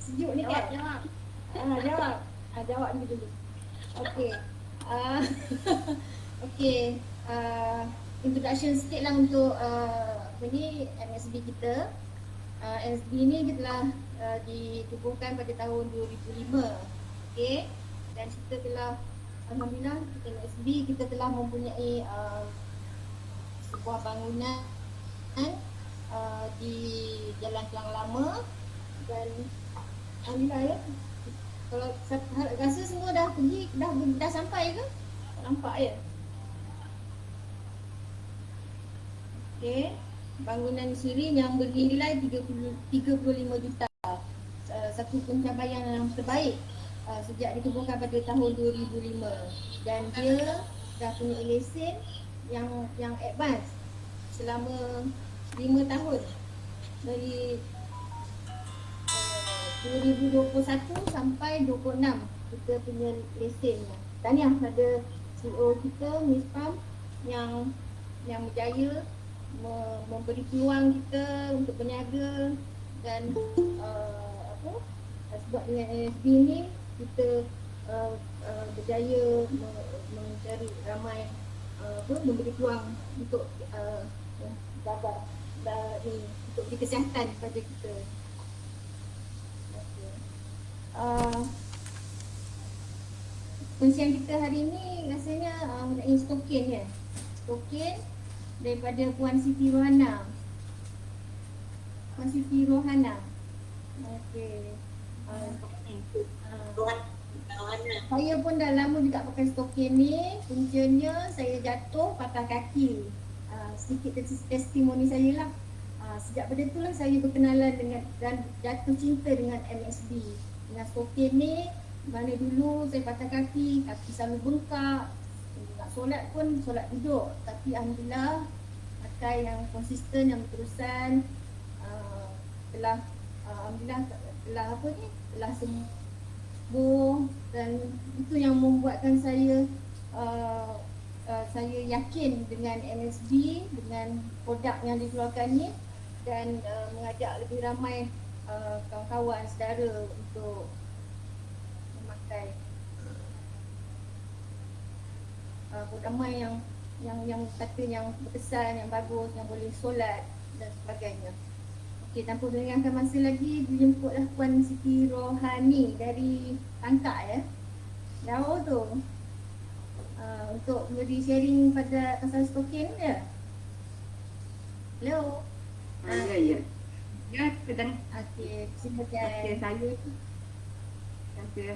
sejuk ni kan? Jawab. Jawab. Jawab dulu. Okey. Ah, okey. Introduction sikit lah untuk apa ni MSB kita. MSB ni telah ditubuhkan pada tahun 2005. Okey. Dan kita telah alhamdulillah MSB kita telah mempunyai sebuah bangunan di Jalan Kelang Lama dan alhamdulillah ya. Kalau rasa semua dah pergi, dah sampai ke? Tak nampak ya? Okey. Bangunan siri yang bernilai 35 juta. Satu pencapaian yang terbaik sejak ditubuhkan pada tahun 2005. Dan dia dah punya lesen yang advance selama 5 tahun. Dari 2021 sampai 26 kita punya lesen. Tahniah pada CEO kita Miss Pam yang berjaya memberi peluang kita untuk berniaga dan sebab dengan NSB ni kita berjaya mencari ramai memberi peluang untuk untuk beri kesihatan kepada kita. Pensian kita hari ni rasanya mengenai stokin ya. Stokin daripada Puan Siti Rohana. Puan Siti Rohana. Okey. Saya pun dah lama juga pakai stokin ni. Puncanya saya jatuh patah kaki. Sedikit testimoni saya lah. Sejak pada itulah saya berkenalan dengan dan jatuh cinta dengan MSB. Dengan stokin ni, mana dulu saya patah kaki selalu bengkak. Nak solat pun solat duduk. Tapi alhamdulillah pakai yang konsisten, yang berterusan telah alhamdulillah telah sembuh. Dan itu yang membuatkan saya saya yakin dengan MSB, dengan produk yang dikeluarkan ni, dan mengajak lebih ramai kawan-kawan saudara untuk memakai ramai yang kata yang berkesan, yang bagus, yang boleh solat dan sebagainya. Okey, tanpa melengahkan masa lagi, dijemputlah Puan Siti Rohani dari Tangkak ya. Jauh tu. Untuk beri sharing pada pasal stokin ya. Hello. Ya. Ya, sedang. Okey, silakan. Okey, saya.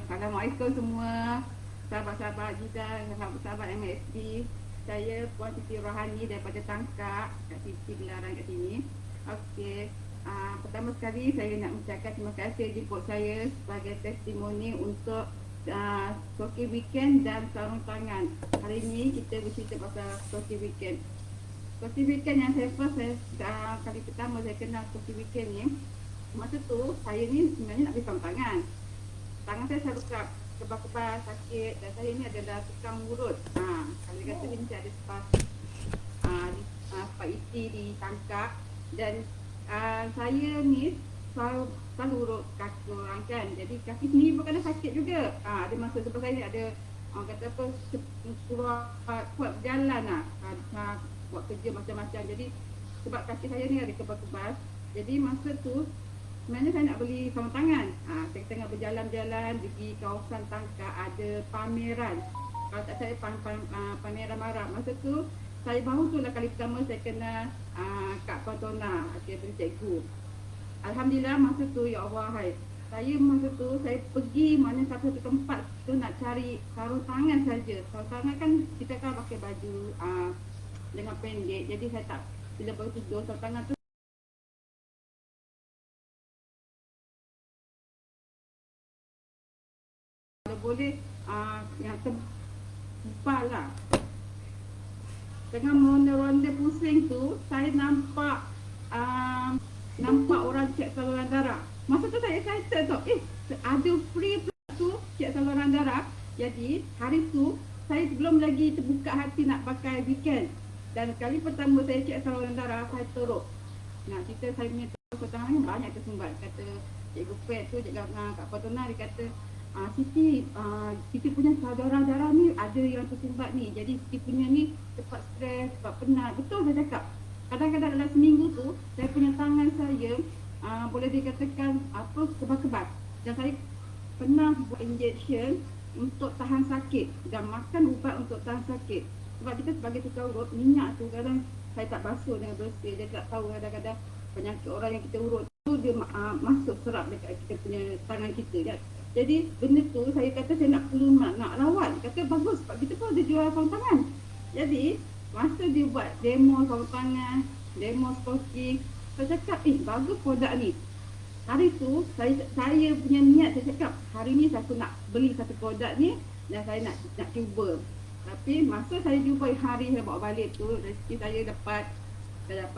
Assalamualaikum semua. Sahabat-sahabat kita, sahabat-sahabat MSB. Saya Puan Siti Rohani daripada Tangkak, kat sisi gelaran kat sini. Okey. Pertama sekali saya nak mengucapkan terima kasih jemput saya sebagai testimoni untuk Stokin Weekend dan sarung tangan. Hari ini kita bercerita pasal Stokin Weekend. Stokin Weekend yang kali pertama saya kenal Stokin Weekend ni, masa tu saya ni sebenarnya nak beli sarung tangan. Tangan saya selalu kebas-kebas, sakit, dan saya ni adalah tukang urut. Kalau kata ni mesti ada spas isi di Tangkak. Dan saya ni selalu urut kaki orang kan. Jadi kaki sendiri pun kadang sakit juga. Ada masa sebab saya ni ada kata apa, kuat berjalan buat kerja macam-macam. Jadi sebab kaki saya ni ada kebas-kebas, jadi masa tu sebenarnya saya nak beli sarung tangan. Saya tengah berjalan-jalan pergi kawasan Tangkak, ada pameran. Kalau tak saya pameran marak. Masa tu saya baru tu lah kali pertama saya kenal Kak Pantona, beri cikgu. Alhamdulillah masa tu, ya Allah, saya masa tu saya pergi mana satu tempat tu nak cari sarung tangan saja. Sarung tangan kan kita kan pakai baju dengan pendek, jadi saya tak, bila baru tidur sarung tangan tu boleh yang tebal lah. Tengah ronda-ronda pusing tu, saya nampak orang cek saluran darah. Masa tu saya excited tu, ada free tu cek saluran darah. Jadi hari tu saya belum lagi terbuka hati nak pakai weekend. Dan kali pertama saya cek saluran darah, saya teruk. Nak cerita saya punya tangannya banyak tersumbat. Kata Cikgu Pet tu, Cikgu Kak Fatona, dia kata, Siti, Siti punya saudara darah ni ada yang tersumbat ni. Jadi Siti punya ni cepat stres, cepat penat. Betul saya cakap. Kadang-kadang dalam seminggu tu, saya punya tangan saya boleh dikatakan kebas-kebas. Dan saya pernah buat injection untuk tahan sakit dan makan ubat untuk tahan sakit. Sebab kita sebagai tukang urut, minyak tu kadang saya tak basuh dengan bersih. Dia tak tahu kadang-kadang penyakit orang yang kita urut tu dia masuk serap dekat kita punya tangan kita. Jadi benda tu saya kata saya nak perlu nak rawat. Dia kata bagus sebab kita pun ada jual sarung tangan. Jadi masa dia buat demo sarung tangan, demo stocking, saya cakap bagus produk ni. Hari tu saya punya niat, saya cakap hari ni saya nak beli satu produk ni dan saya nak cuba. Tapi masa saya cuba hari saya bawa balik tu, rezeki saya dapat kata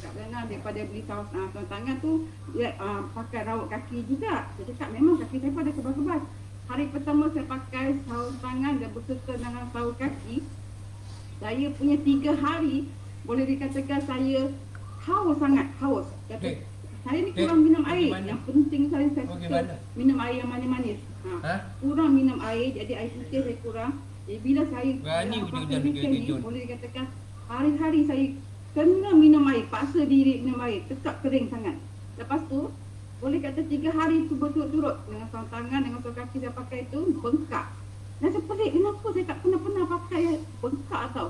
kat belakang daripada beli sarung tangan tu dia pakai rawat kaki juga. Saya cakap memang kaki saya pun ada kebas-kebas. Hari pertama saya pakai sarung tangan dan berserta dengan sarung kaki, saya punya 3 hari boleh dikatakan saya sangat haus. Kata saya ni kurang minum air. Yang penting saya suka minum air yang manis-manis. Kurang minum air, jadi air putih saya kurang. Jadi bila saya pakai weekend ni, boleh dikatakan hari-hari saya kena minum air, paksa diri minum air, tekak kering sangat. Lepas tu, boleh kata 3 hari tu berturut-turut dengan sarung tangan, dengan sarung kaki saya pakai tu, bengkak. Dan saya pelik, kenapa saya tak pernah pakai bengkak tau.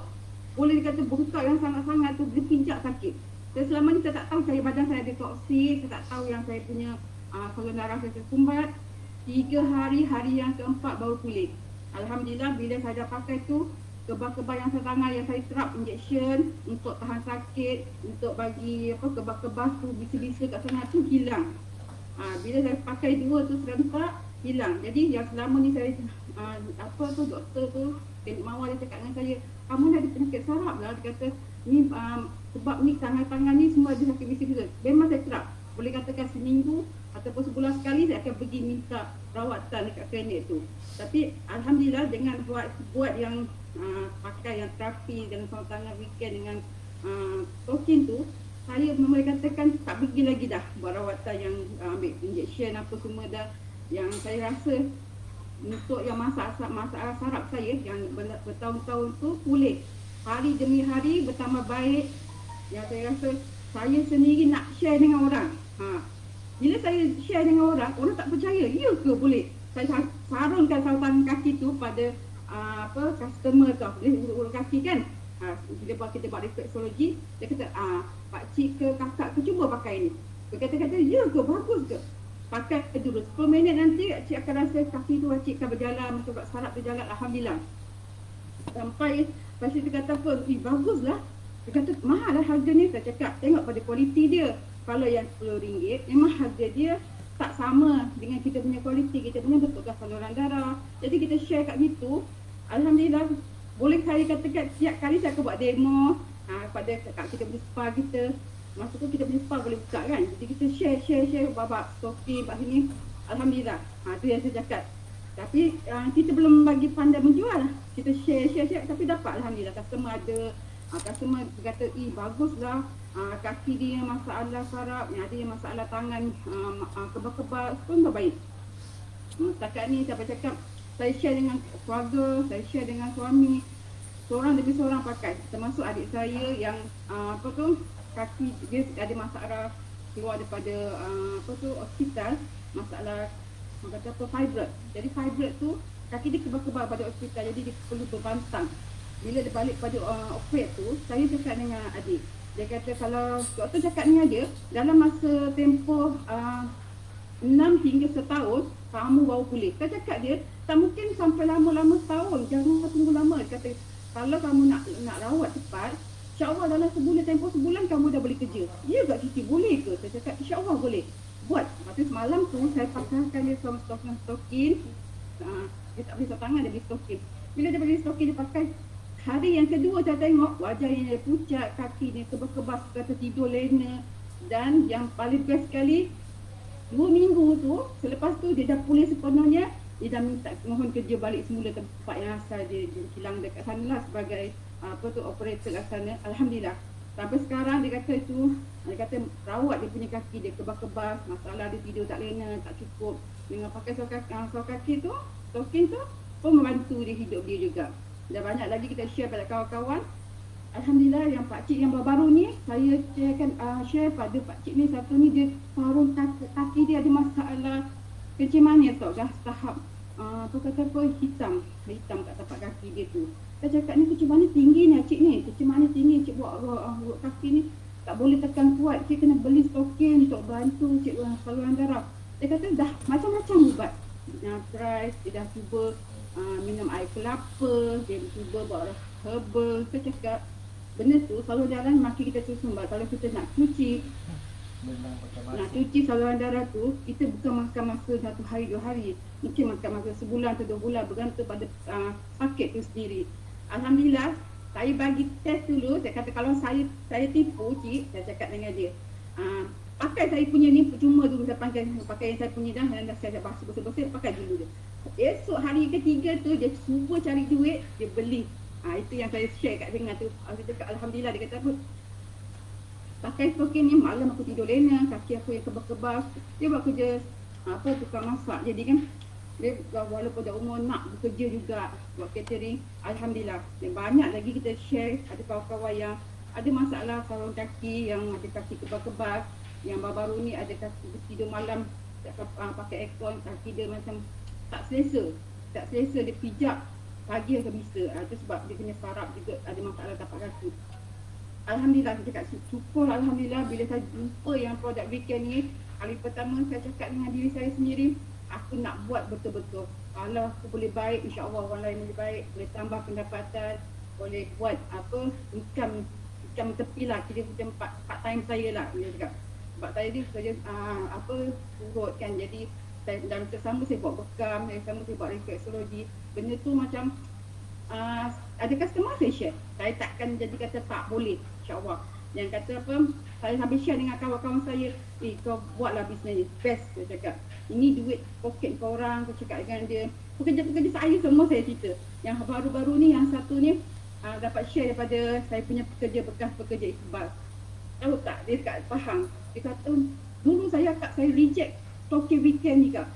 Boleh dikata bengkak yang sangat-sangat tu, dia pijak sakit. Saya selama ni saya tak tahu saya badan saya ada toksit, saya tak tahu yang saya punya saluran darah saya tersumbat. 3 hari, hari yang keempat baru pulih. Alhamdulillah bila saya dah pakai tu, kebas-kebas yang saya tangan yang saya terap injection untuk tahan sakit, untuk bagi kebas-kebas tu bisa-bisa kat sana tu hilang. Bila saya pakai 2 tu serentak hilang. Jadi yang selama ni saya doktor tu Enik Mawar dia cakap dengan saya, kamu ni ada penyakit saraf lah. Dia kata ni sebab ni tangan-tangan ni semua ada sakit bisa-bisa. Memang saya terap. Boleh katakan seminggu ataupun sebulan sekali saya akan pergi minta rawatan dekat klinik tu. Tapi alhamdulillah dengan buat yang pakai yang terapi dan sarung tangan weekend dengan token tu, saya boleh katakan tak pergi lagi dah buat rawatan yang ambil injection apa semua dah. Yang saya rasa untuk yang masalah saraf saya yang bertahun-tahun tu pulih. Hari demi hari bertambah baik. Yang saya rasa saya sendiri nak share dengan orang. Bila saya share dengan orang tak percaya. Ya ke boleh? Saya sarungkan sarung tangan kaki tu pada customer tu. Dia urut kaki kan. Bila kita buat refleksologi, dia kata, pakcik ke kakak ke cuba pakai ni. Dia kata, ya ke? Bagus ke? Pakai dulu 10 minit nanti cik akan rasa kaki tu cik akan berjalan, macam saraf berjalan. Alhamdulillah. Sampai pasien tu kata apa? Baguslah. Dia kata mahal lah harga ni. Saya cakap tengok pada kualiti dia. Kalau yang RM10 memang harga dia tak sama dengan kita punya kualiti. Kita punya betulkan saluran darah. Jadi kita share kat situ. Alhamdulillah. Boleh saya katakan setiap kali saya akan buat demo pada kita punya spa kita. Masa tu kita punya spa boleh buka kan. Jadi kita share babak stocking kat sini. Alhamdulillah. Tu yang saya cakap. Tapi kita belum bagi pandai menjual. Kita share tapi dapat alhamdulillah. Customer ada. Customer kata, baguslah. Kaki dia masalah saraf, yang ada yang masalah tangan, kebal-kebal pun baik. Setakat ni saya cakap, saya share dengan keluarga, saya share dengan suami. Seorang demi seorang pakai. Termasuk adik saya yang kaki dia ada masalah keluar daripada hospital, masalah fibroid. Jadi fibroid tu kaki dia kebal-kebal pada hospital, jadi dia perlu berbantang. Bila dia balik pada operate tu, saya cakap dengan adik. Dia kata kalau doktor cakap ni aja, dalam masa tempoh 6 hingga setahun, kamu baru pulih. Saya cakap dia, tak mungkin sampai lama-lama setahun. Jangan tunggu lama. Dia kata, kalau kamu nak rawat cepat, insyaAllah dalam tempoh sebulan kamu dah boleh kerja. Ya tak Siti, boleh ke? Saya cakap, insyaAllah boleh. Buat. Lepas tu semalam tu, saya pakaikan dia sama stokin. Dia tak beli tangan, dia beli stokin. Bila dia beli stokin, dia pakai. Hari yang kedua saya tengok wajahnya dia pucat, kaki dia kebas-kebas, kata tidur lena. Dan yang paling best sekali, 2 minggu tu, selepas tu dia dah pulih sepenuhnya. Dia dah minta mohon kerja balik semula tempat yang asal dia hilang dekat sana lah sebagai operator kat sana. Alhamdulillah. Sampai sekarang dia kata itu, dia kata rawat dia punya kaki dia kebas-kebas, masalah dia tidur tak lena, tak cukup. Dengan pakai sol kaki tu, stokin tu pun membantu dia hidup dia juga. Dan banyak lagi kita share pada kawan-kawan. Alhamdulillah yang pakcik yang baru-baru ni saya share pada pakcik ni, satu ni dia sarung kaki dia ada masalah kencing manis tau, dah tahap apa kata apa hitam kat tapak kaki dia tu. Saya cakap ni kencing manis tinggi ni cik ni, kencing manis tinggi cik buat urut kaki ni tak boleh tekan kuat, cik kena beli stokin untuk bantu cik saluran darah. Dia kata dah macam-macam ubat, try, dia dah cuba minum air kelapa, dia cuba buat herbal. Saya cakap benda tu selalu jalan makin kita terus sumbat. Kalau kita nak cuci saluran darah tu, kita bukan makan masa 1 hari 2 hari, mungkin makan masa sebulan atau 2 bulan, bergantung pada sakit tu sendiri. Alhamdulillah saya bagi test dulu. Saya kata kalau saya tipu cik, saya cakap dengan dia, pakai saya punya ni cuma dulu, saya pakai yang saya punya dah saya basuh bersih-bersih, pakai dulu dia. Esok hari ketiga tu dia cuba cari duit, dia beli. Itu yang saya share kat dengar tu. Saya cakap alhamdulillah. Dia kata apa, pakai stokin ni malam aku tidur lena, kaki aku yang kebas-kebas. Dia buat kerja tukang masak, jadi kan dia walaupun dah umur nak bekerja juga, buat catering. Alhamdulillah. Dan banyak lagi kita share, ada kawan-kawan yang ada masalah sarung kaki, yang ada kaki kebas-kebas, yang baru-baru ni ada kaki tidur malam pakai aircon, kaki dia macam tak selesa, dia pijak pagi atau bisa. Itu sebab dia punya saraf juga ada masalah tapak kaki. Alhamdulillah, saya cakap syukur alhamdulillah bila saya jumpa yang produk weekend ni. Kali pertama saya cakap dengan diri saya sendiri, aku nak buat betul-betul. Kalau aku boleh baik, insya-Allah orang lain boleh baik, boleh tambah pendapatan, boleh buat income tepi lah, kira macam part time saya lah dia cakap. Sebab saya ni kerja urut kan, jadi saya dalam tersama saya buat bekam, saya buat refleksologi. Benda tu macam ada customer saya share. Saya takkan jadi kata tak boleh, insya-Allah. Yang kata apa, saya sambil share dengan kawan-kawan saya, kau buatlah bisnes ni, best saya cakap. Ini duit poket kau orang, saya cakap dengan dia. Pekerja-pekerja saya semua saya cerita. Yang baru-baru ni, yang satu ni dapat share daripada saya punya pekerja bekas pekerja Iqbal. Tahu tak, dia cakap faham. Dia kata dulu saya reject talking weekend ni kak.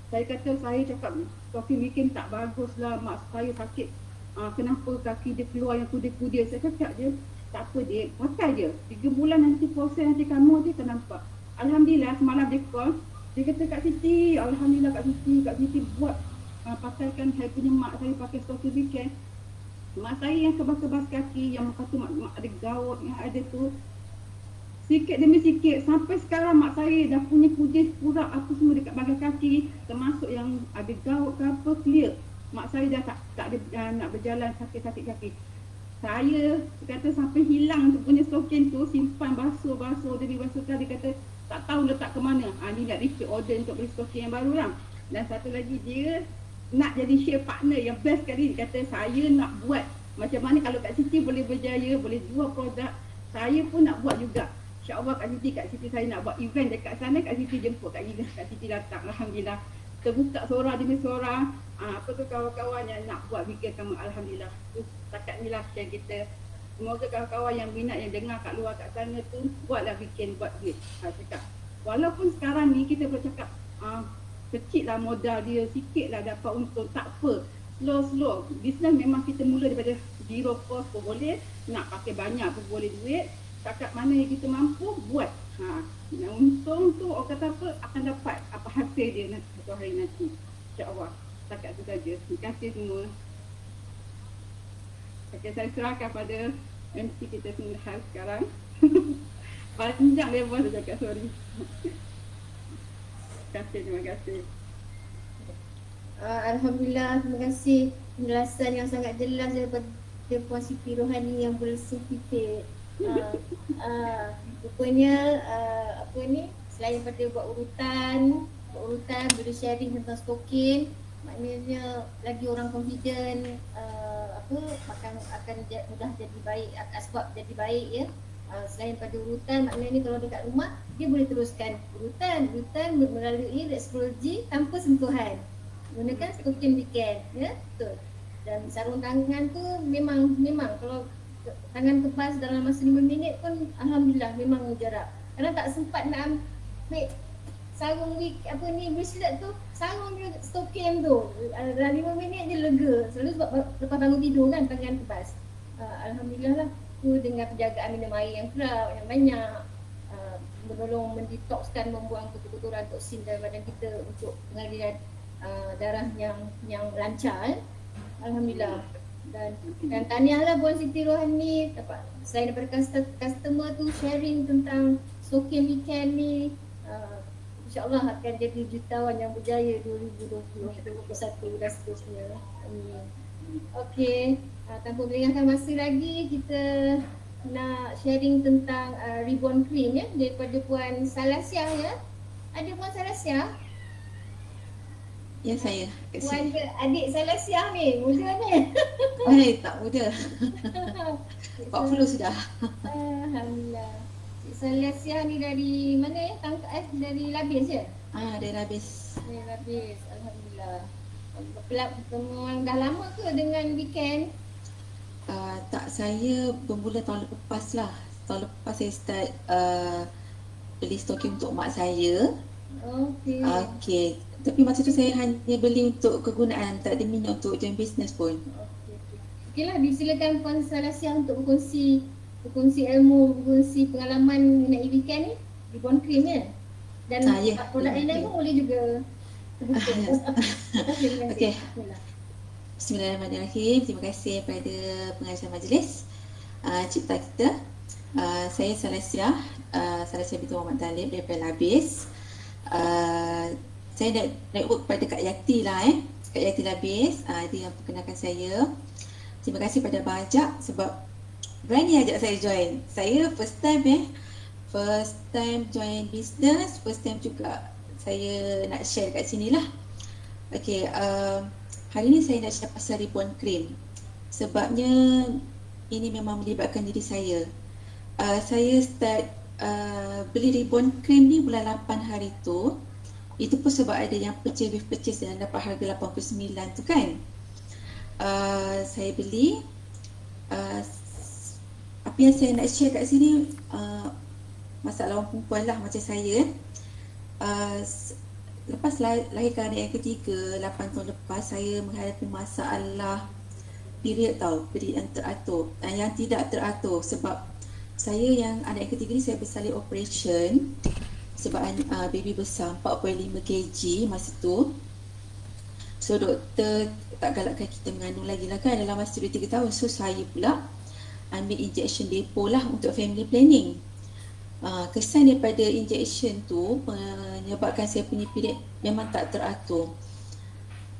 Saya kata, saya cakap talking weekend tak bagus lah, mak saya sakit. Kenapa kaki dia keluar yang kudir-kudir. Saya cakap dia, tak apa dek, pakai je. 3 bulan nanti proses, nanti kamu dia akan nampak. Alhamdulillah semalam dia call. Dia kata, Kak Siti, alhamdulillah Kak Siti buat pakaikan saya punya mak saya pakai talking weekend. Mak saya yang kebas-kebas kaki, yang kata mak ada gaut, yang ada tu, sikit demi sikit sampai sekarang mak saya dah punya kudis purak apa semua dekat bahagian kaki, termasuk yang ada gout ke apa, clear. Mak saya dah tak ada nak berjalan, sakit-sakit kaki. Saya kata sampai hilang tu punya stokin tu, simpan basuh demi basuhkan. Dia kata tak tahu letak ke mana. Ni nak repeat order untuk beli stokin yang baru lah. Dan satu lagi, dia nak jadi share partner yang best kali. Dia kata saya nak buat macam mana kalau Kak Siti boleh berjaya, boleh jual produk, saya pun nak buat juga. InsyaAllah Kak Siti saya nak buat event dekat sana, Kak Siti jemput Kak Siti datang. Alhamdulillah. Terbuka suara demi suara. Kawan-kawan yang nak buat weekend sama, alhamdulillah. Setakat ni lah yang kita. Semoga kawan-kawan yang minat, yang dengar kat luar kat sana tu, buatlah weekend, buat duit. Cakap. Walaupun sekarang ni kita boleh cakap kecil lah modal dia, sikit lah dapat untung, tak apa. Slow. Bisnes memang kita mula daripada zero cost pun boleh, nak pakai banyak pun boleh duit. Setakat mana yang kita mampu buat. Untung tu orang kata apa, akan dapat apa hasil dia nanti satu hari nanti. InsyaAllah. Setakat tu saja. Terima kasih semua. Okay, saya serahkan pada MC kita semua sekarang. Panjang lebar saya cakap, sorry. Terima kasih. Alhamdulillah, terima kasih penjelasan yang sangat jelas daripada Puan Siti Rohani yang bersih pipit. Rupanya selain pada buat urutan boleh sharing tentang stokin, maknanya lagi orang confident akan mudah jadi baik, sebab jadi baik ya. Selain pada urutan, maknanya kalau dekat rumah dia boleh teruskan urutan melalui refleksologi tanpa sentuhan, gunakan stokin weekend ya, betul. Dan sarung tangan tu memang kalau tangan kepas dalam masa 5 minit pun alhamdulillah memang mujarab. Karena tak sempat nak ambil sarung apa ni bracelet tu, sarung je stokin tu. Dalam 5 minit je lega. Selalu sebab lepas bangun tidur kan tangan kepas. Alhamdulillah lah tu dengan penjagaan minum air yang kerap, yang banyak. Menolong mendetokskan, membuang kotoran toksin dari badan kita untuk pengaliran darah yang lancar. Alhamdulillah. Dan tahniahlah Puan Siti Rohani dapat selain daripada customer tu sharing tentang Stokin Weekend ni, insyaAllah akan jadi jutawan yang berjaya 2020, 2021 dan seterusnya. Amin. Okey, tanpa melengahkan masa lagi, kita nak sharing tentang ribbon cream ya daripada Puan Salasyah ya. Ada Puan Salasyah? Ya, saya. Puan ke adik Salasyah ni, muda ni? Tak muda. 40 sudah. Alhamdulillah. Cik Salasyah ni dari mana ya? Dari Labis ya? Dari Labis. Dari Labis, alhamdulillah. Memang dah lama ke dengan weekend? Tak, saya bermula tahun lepas lah. Tahun lepas saya start beli stokin untuk mak saya. Okey. Tapi masa tu saya hanya beli untuk kegunaan, tak ada minat untuk join business pun. Okeylah, disilakan Puan Salasyah untuk berkongsi ilmu, berkongsi pengalaman mengenai weekend ni, ribbon cream ya. Dan produk yang lain pun boleh juga. Okey. Bismillahirrahmanirrahim. Terima kasih kepada pengacara majlis cipta kita. Saya Salasyah binti Muhammad Talib daripada Labis. Saya nak work pada Kak Yati lah Kak Yati Labis. Dia yang perkenalkan saya. Terima kasih pada Abang Ajak sebab berani ajak saya join. Saya first time join business, first time juga saya nak share kat sini lah. Okey, hari ni saya nak share pasal ribbon cream. Sebabnya ini memang melibatkan diri saya. Saya start beli ribbon cream ni bulan 8 hari tu. Itu pun sebab ada yang purchase yang dapat harga 89 tu kan. Saya beli. Apa yang saya nak share kat sini, masalah orang perempuan lah macam saya. Lepas lahirkan anak yang ketiga 8 tahun lepas, saya menghadapi masalah period yang teratur dan yang tidak teratur. Sebab saya yang anak yang ketiga ni saya bersalin operation sebab baby besar 4.5 kg masa tu. So doktor tak galakkan kita mengandung lagi lah kan dalam masa 2-3 tahun. So saya pula ambil injection depo lah untuk family planning. Kesan daripada injection tu menyebabkan saya punya period memang tak teratur.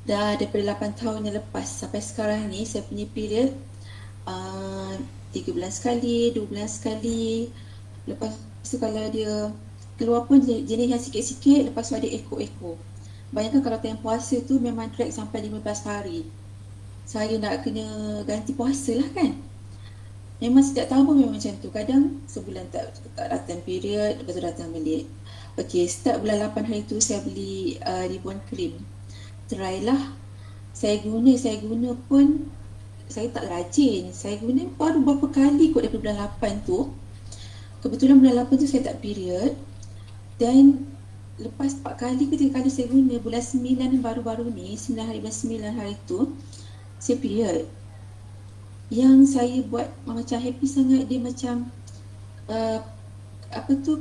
Dah daripada 8 tahun yang lepas sampai sekarang ni saya punya period 3 bulan sekali, 2 bulan sekali. Lepas tu kalau dia keluar pun jenis yang sikit-sikit, lepas tu ada ekor-ekor. Bayangkan kalau time puasa tu memang drag sampai 15 hari. Saya nak kena ganti puasa lah kan. Memang setiap tahun pun memang macam tu. Kadang sebulan tak datang period, lepas tu datang balik. Okey, start bulan 8 hari tu saya beli ribbon cream. Try lah. Saya guna pun saya tak rajin. Saya guna baru berapa kali kot daripada bulan 8 tu. Kebetulan bulan 8 tu saya tak period. Dan lepas 4 kali ke 3 kali saya guna, bulan 9 baru-baru ni, 9 hari bulan 9 hari tu saya period. Yang saya buat macam happy sangat, dia macam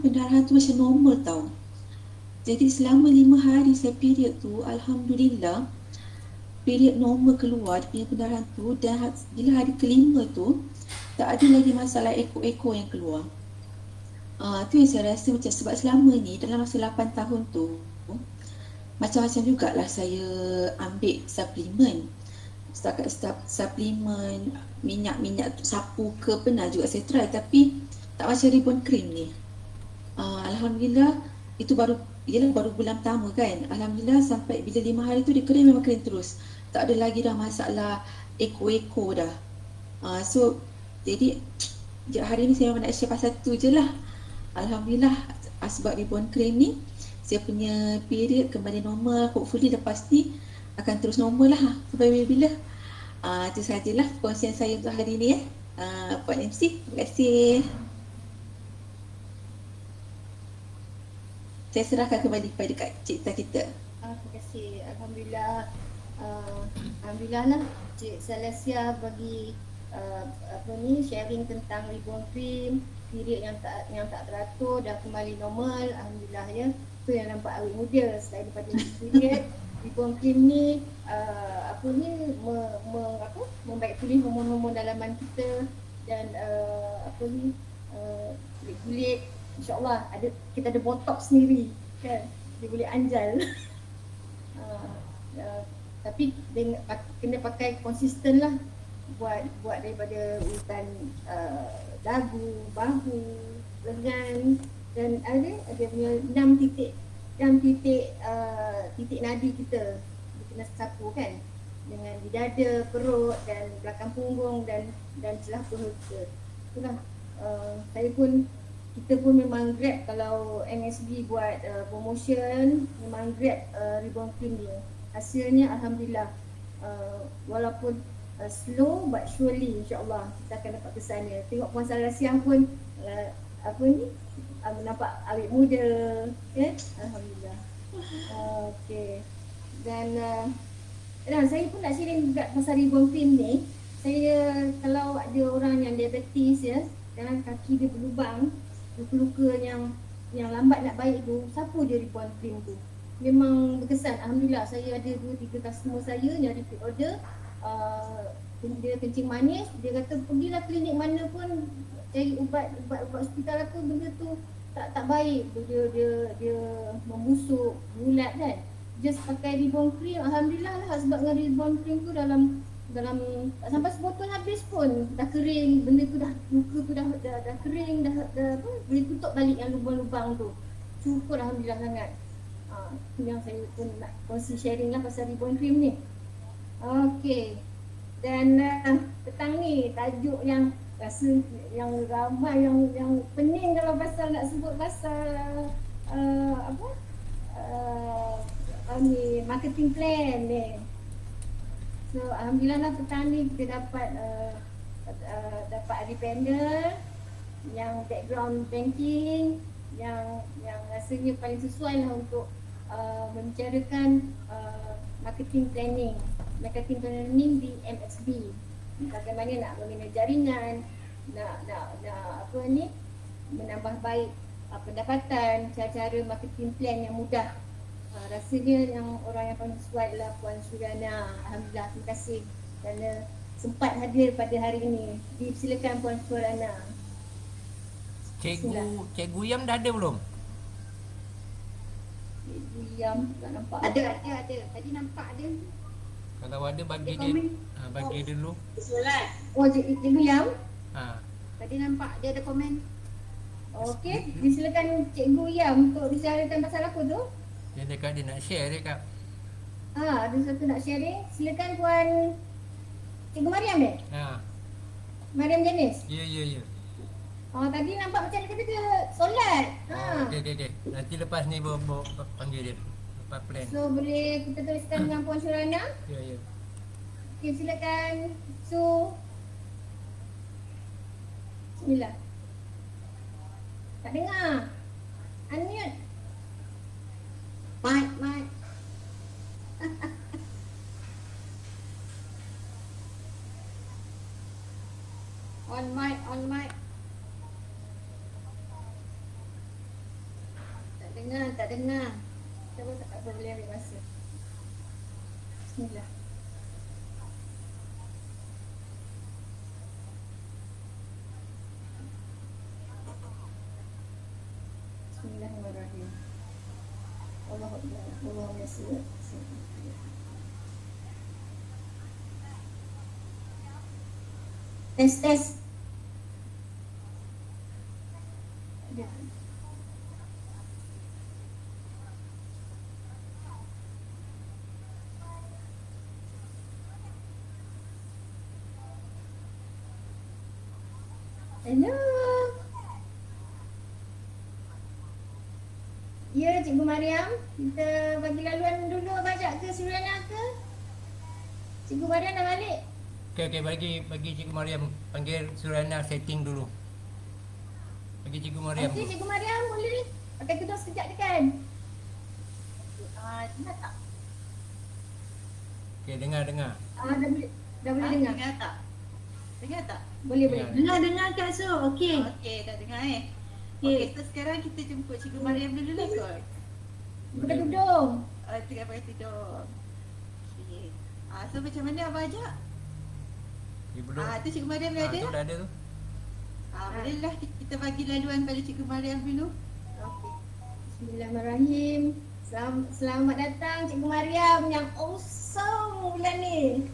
pendarahan tu macam normal tau. Jadi selama 5 hari saya period tu, alhamdulillah period normal keluar, dia punya pendarahan tu. Dan bila hari kelima tu tak ada lagi masalah ekor-ekor yang keluar. Tu yang saya rasa macam sebab selama ni dalam masa 8 tahun tu macam-macam jugalah saya ambil suplemen. Setakat suplemen, minyak sapu ke pernah juga saya try, tapi tak macam ribbon cream ni. Alhamdulillah itu baru bulan pertama kan. Alhamdulillah sampai bila 5 hari tu dia kering, memang kering terus. Tak ada lagi dah masalah ekor-ekor dah. So jadi hari ni saya memang nak share pasal tu je lah. Alhamdulillah sebab ribbon cream ni saya punya period kembali normal. Hopefully lepas ni akan terus normal lah sampai bila. Itu sajalah perkongsian saya untuk hari ni Puan MC. Terima kasih. Saya serahkan kembali kepada Kak Cik kita. Terima kasih. Alhamdulillah. Alhamdulillah lah Cik Celestia bagi sharing tentang ribbon cream, period yang tak teratur dah kembali normal. Alhamdulillah ya. Itu yang nampak awet muda selain daripada period. Ribbon cream ni membaik pulih hormon-hormon dalaman kita dan kulit InsyaAllah kita ada botox sendiri kan, dia boleh anjal. Tapi kena pakai konsisten lah buat daripada urutan dagu, bahu, lengan dan ada punya 6 titik nadi kita dia kena sapu kan, dengan di dada, perut dan belakang punggung dan celah perut kita. Itulah kita pun memang grab kalau MSB buat promotion, memang grab ribbon cream ni. Hasilnya Alhamdulillah, walaupun slow but surely insyaAllah kita akan dapat kesannya. Tengok Puan Salasiah pun nampak awet muda kan? Alhamdulillah. Okay. Dan saya pun nak sharing juga pasal ribbon cream ni. Saya kalau ada orang yang diabetes ya, dalam kaki dia berlubang, luka-luka yang lambat nak baik tu, sapu je ribbon cream tu. Memang berkesan. Alhamdulillah, saya ada 2-3 customer saya yang repeat order. Dia kencing manis, dia kata pergilah klinik mana pun cari ubat hospital apa, benda tu tak baik. Dia membusuk, bulat kan. Just pakai ribbon cream, Alhamdulillah lah, sebab dengan ribbon cream tu dalam tak sampai sebotol habis pun dah kering, benda tu luka tu dah kering, dah boleh tutup balik yang lubang-lubang tu. Syukur Alhamdulillah sangat. Yang saya pun nak kongsi sharing lah pasal ribbon cream ni. Okey. Dan petang ni tajuk yang rasa yang ramai yang pening kalau pasal nak sebut pasal marketing plan ni. So Alhamdulillah lah petang ni kita dapat adipender yang background banking yang rasanya paling sesuai lah untuk membicarakan marketing planning di MSB. Bagaimana nak membina jaringan, nak menambah baik pendapatan, cara-cara marketing plan yang mudah. Rasanya yang orang yang paling sesuai adalah Puan Suriana. Alhamdulillah, terima kasih kerana sempat hadir pada hari ini. Dipersilakan Puan Suriana. Cikgu Yam dah ada belum? Cikgu Yam tak nampak. Ada. Tadi nampak ada. Kalau ada bagi Ada dia komen? bagi dia dulu. Oh, Cikgu Yam. Tadi nampak dia ada komen. Okey, disilakan Cikgu Yam untuk bicarakan pasal apa tu? Dia dekat dia nak share dekat. Ada satu nak sharing. Silakan Puan Cikgu Mariam deh. Mariam Janis. Ya. Tadi nampak macam dia solat. Okey. Nanti lepas ni panggil dia. Lepas plan. So boleh kita teruskan dengan Puan Surana? Ya. Okey, silakan. So Bismillah. Tak dengar. Unmute. Mic. On mic. Tak dengar. Kita pun tak boleh ambil masa. Bismillah. Bismillahirrahmanirrahim. Allahu Akbar. Allahumma salli ala sayyidina. Tes. Hello. Ya, Cikgu Mariam, kita bagi laluan dulu bajak ke Suriana ke? Cikgu Mariam dah balik? Okey, bagi Cikgu Mariam panggil Suriana setting dulu. Bagi Cikgu Mariam. Okey, Cikgu Mariam boleh pakai tudung sekejap je kan? Dengar tak? Okey, dengar. Dah boleh dengar? Dengar tak? Dengar tak? Boleh. Dengar Kak Su. Okey. Okey, dah dengar Okey. Okey, so sekarang kita jemput Cikgu Mariam dulu lah kot. Pakai tudung. Tengah pakai tudung. Okey. So macam mana Abang ajak? Belum. Tu Cikgu Mariam dah ada? Tu dah ada tu. Bolehlah kita bagi laluan pada Cikgu Mariam dulu. Okey. Bismillahirrahmanirrahim. Selamat datang Cikgu Mariam yang awesome bulan ni.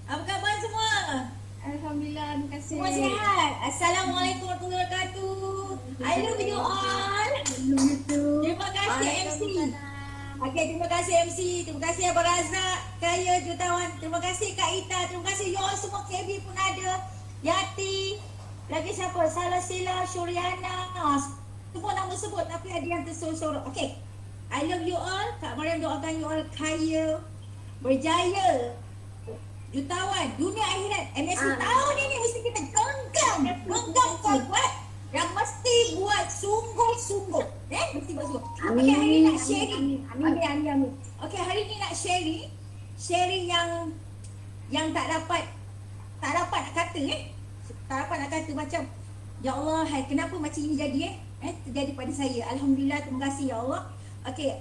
Apa khabar semua? Alhamdulillah, terima kasih. Semua sihat? Assalamualaikum warahmatullahi wabarakatuh. I love you all. Terima kasih MC. Okey, terima kasih MC. Terima kasih Abang Razak, Kaya, Jutawan. Terima kasih Kak Ita. Terima kasih you all semua. KB pun ada. Yati. Lagi siapa? Salasila, Syuriana. Semua nama sebut tapi ada yang tersorok-sorok. Okey. I love you all. Kak Mariam doakan you all kaya, berjaya, jutawan, dunia akhirat. MSU tahun ini mesti kita genggam kuat dan mesti buat sungguh-sungguh. Mesti buat sungguh. Okey, hari ni nak sharing. Amin. Okey, hari ni nak sharing yang tak dapat nak kata Tak dapat nak kata macam ya Allah, hai kenapa macam ini jadi terjadi pada saya. Alhamdulillah, terima kasih ya Allah. Okey.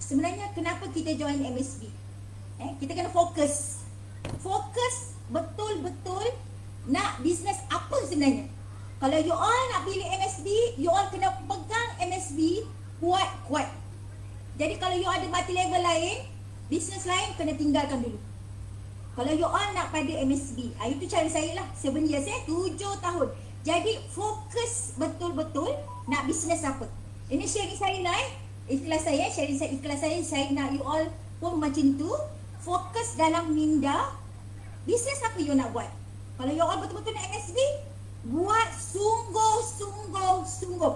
Sebenarnya kenapa kita join MSB? Kita kena fokus betul-betul nak bisnes apa sebenarnya. Kalau you all nak pilih MSB, you all kena pegang MSB kuat-kuat. Jadi kalau you ada mati level lain, bisnes lain kena tinggalkan dulu. Kalau you all nak pada MSB, itu cara saya lah. 7 years 7 tahun. Jadi fokus betul-betul nak bisnes apa. Ini sharing saya lah ikhlas saya, sharing saya ikhlas saya nak you all pun macam tu. Fokus dalam minda bisnes apa you nak buat. Kalau you all betul-betul nak MSB, buat sungguh-sungguh.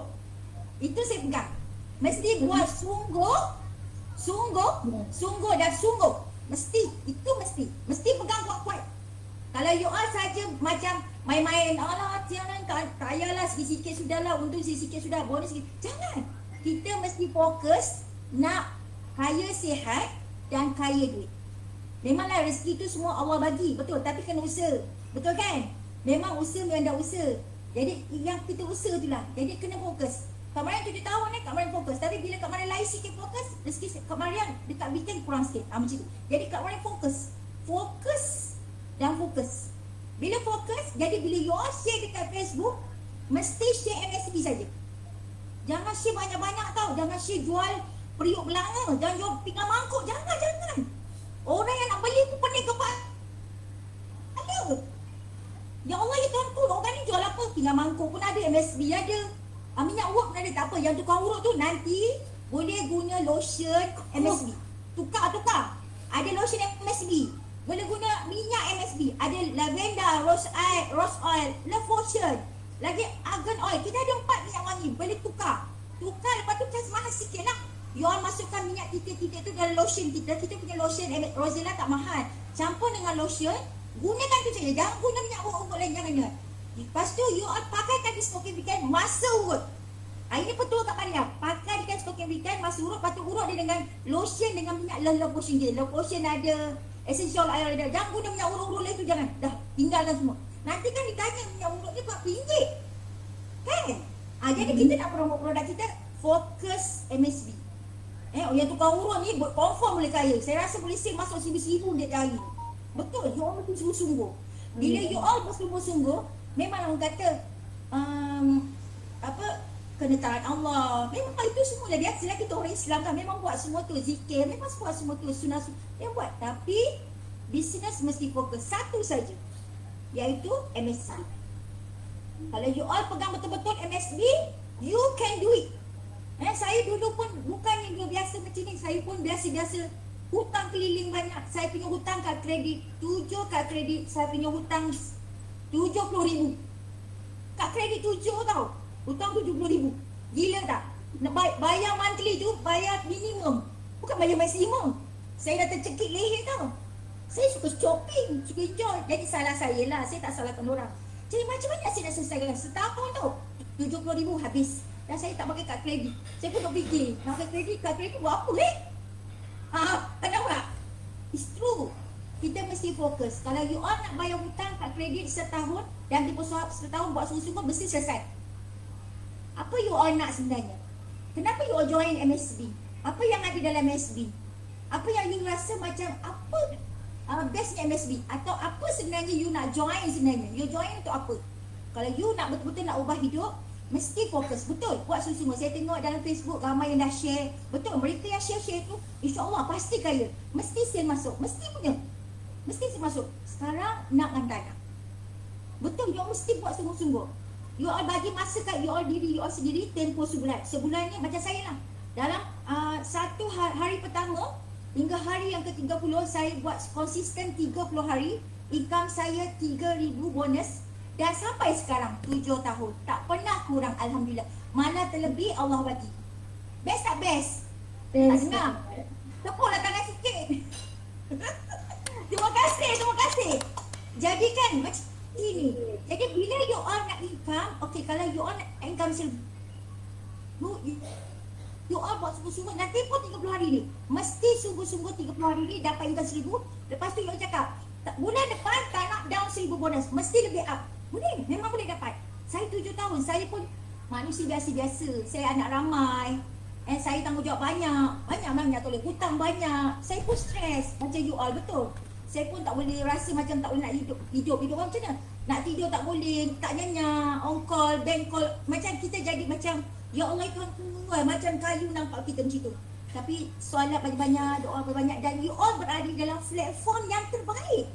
Itu saya pegang. Mesti buat sungguh dan sungguh. Mesti pegang kuat-kuat. Kalau you all saja macam main-main, alah jangan tak payahlah sikit-sikit sudahlah, untung sikit sudah, bonus sikit. Jangan. Kita mesti fokus nak kaya sihat dan kaya duit. Memanglah rezeki tu semua Allah bagi, betul, tapi kena usaha. Betul kan? Memang usaha memang dah usaha. Jadi yang kita usaha itulah. Jadi kena fokus. Kak Mariam 7 tahun Kak Mariam fokus. Tapi bila Kak Mariam lain sikit fokus, rezeki Kak Mariam dekat weekend kurang sikit. Macam tu. Jadi Kak Mariam fokus. Dan fokus. Bila fokus, jadi bila you all share dekat Facebook, mesti share MSB saja. Jangan share banyak-banyak tau. Jangan share jual periuk belanga. Jangan jual pinggan mangkuk. Jangan. Orang yang nak beli tu pening kepala. Ya Allah, ya Tuhan pun orang ni jual apa? Pinggan mangkuk pun ada, MSB ada. Minyak urut pun ada, tak apa. Yang tukang urut tu nanti boleh guna lotion MSB. Tukar. Ada lotion MSB. Boleh guna minyak MSB. Ada lavender, rose oil, love potion. Lagi argan oil. Kita ada 4 minyak wangi. Boleh tukar. Lepas tu kas mahal sikit lah. You all masukkan minyak titik-titik tu dalam lotion kita. Kita punya lotion Rosella tak mahal. Campur dengan lotion. Gunakan tu saja. Jangan guna minyak urut lain. Jangan. Lepas tu you all pakaikan di smoking weekend masa urut. Ini betul Kak Mariam. Pakai dekat smoking weekend masa urut. Lepas tu urut dia dengan lotion dengan minyak love potion dia. Love potion ada, essential oil ada. Jangan guna minyak urut lain tu, jangan. Dah, tinggalkan semua. Nanti kan ditanya minyak urut ni berapa ringgit. Kan? Jadi kita nak promote produk kita, fokus MSB. Yang tukang urut ni confirm boleh kaya. Saya rasa boleh save masuk RM1,000 dia hari. Betul, you all mesti sungguh-sungguh. Bila you all bersungguh-sungguh, memang orang kata kena taat Allah. Memang itu semua lah. Biasalah kita orang Islam kan, memang buat semua tu zikir, memang buat semua tu sunnah dia buat. Tapi bisnes mesti fokus satu saja, iaitu MSB. Kalau you all pegang betul-betul MSB, you can do it. Saya dulu pun bukannya dulu biasa macam ni. Saya pun biasa-biasa hutang keliling banyak. Saya punya hutang kad kredit 7 kad kredit. Saya punya hutang 70,000. Kad kredit 7 tau. Hutang 70,000. Gila tak? Bayar monthly tu, bayar minimum. Bukan bayar maksimum. Saya dah tercekik leher tau. Saya suka shopping, suka enjoy. Jadi salah saya lah, saya tak salahkan orang. Jadi macam mana saya nak selesaikan? Setahun tau, 70,000 habis. Dan saya tak pakai kad kredit. Saya pun tak fikir, nak pakai kad kredit buat apa kenapa tak? It's true. Kita mesti fokus. Kalau you all nak bayar hutang kad kredit setahun dan tempoh setahun buat sungguh-sungguh, mesti selesai. Apa you all nak sebenarnya? Kenapa you all join MSB? Apa yang ada dalam MSB? Apa yang you rasa macam apa bestnya MSB? Atau apa sebenarnya you nak join sebenarnya? You join untuk apa? Kalau you nak betul-betul nak ubah hidup, mesti fokus. Betul, buat sungguh-sungguh. Saya tengok dalam Facebook ramai yang dah share. Betul, mereka yang share-share tu insya-Allah pasti kaya. Mesti sale masuk, mesti punya. Mesti sale masuk. Sekarang nak hantar. Betul, you all mesti buat sungguh-sungguh. You all bagi masa kat you all diri you all sendiri tempoh sebulan. Sebulan ni macam saya lah. Dalam satu hari pertama hingga hari yang ke-30 saya buat konsisten 30 hari. Income saya 3,000 bonus. Dan sampai sekarang 7 tahun. Tak pernah kurang, alhamdulillah. Mana terlebih Allah bagi. Best tak best? Tak senang. Tepuklah tangan sikit. Terima kasih. Jadi kan macam ini. Jadi bila you all nak income, okay, kalau you all nak income you all buat sungguh-sungguh nanti pun 30 hari ni. Mesti sungguh-sungguh 30 hari ni dapat income 1,000. Lepas tu you all cakap, bulan depan tak nak down 1,000 bonus. Mesti lebih up. Boleh, memang boleh dapat. Saya 7 tahun, saya pun manusia biasa-biasa. Saya anak ramai. Saya tanggungjawab banyak tolong hutang banyak. Saya pun stres macam you all, betul. Saya pun tak boleh rasa macam tak boleh nak hidup macam mana? Nak tidur tak boleh, tak nyenyak, on call, bank call. Macam kita jadi macam, ya Allah Tuhan ku, macam kayu nampak kita macam tu. Tapi solat banyak-banyak, doa banyak dan you all berada dalam platform yang terbaik.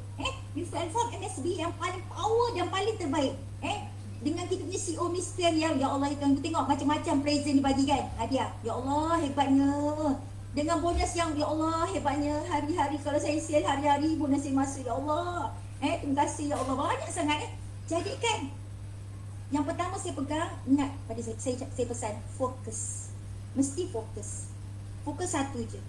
Di platform MSB yang paling power dan paling terbaik. Dengan kita punya CEO Miss Pian yang ya Allah Tuhan ku, tengok macam-macam present dibagikan hadiah. Ya Allah hebatnya. Dengan bonus yang ya Allah hebatnya, hari-hari kalau saya sale hari-hari bonus saya masuk ya Allah. Terima kasih ya Allah, banyak sangat Jadi kan yang pertama saya pegang, ingat pada saya pesan fokus. Mesti fokus. Fokus satu je.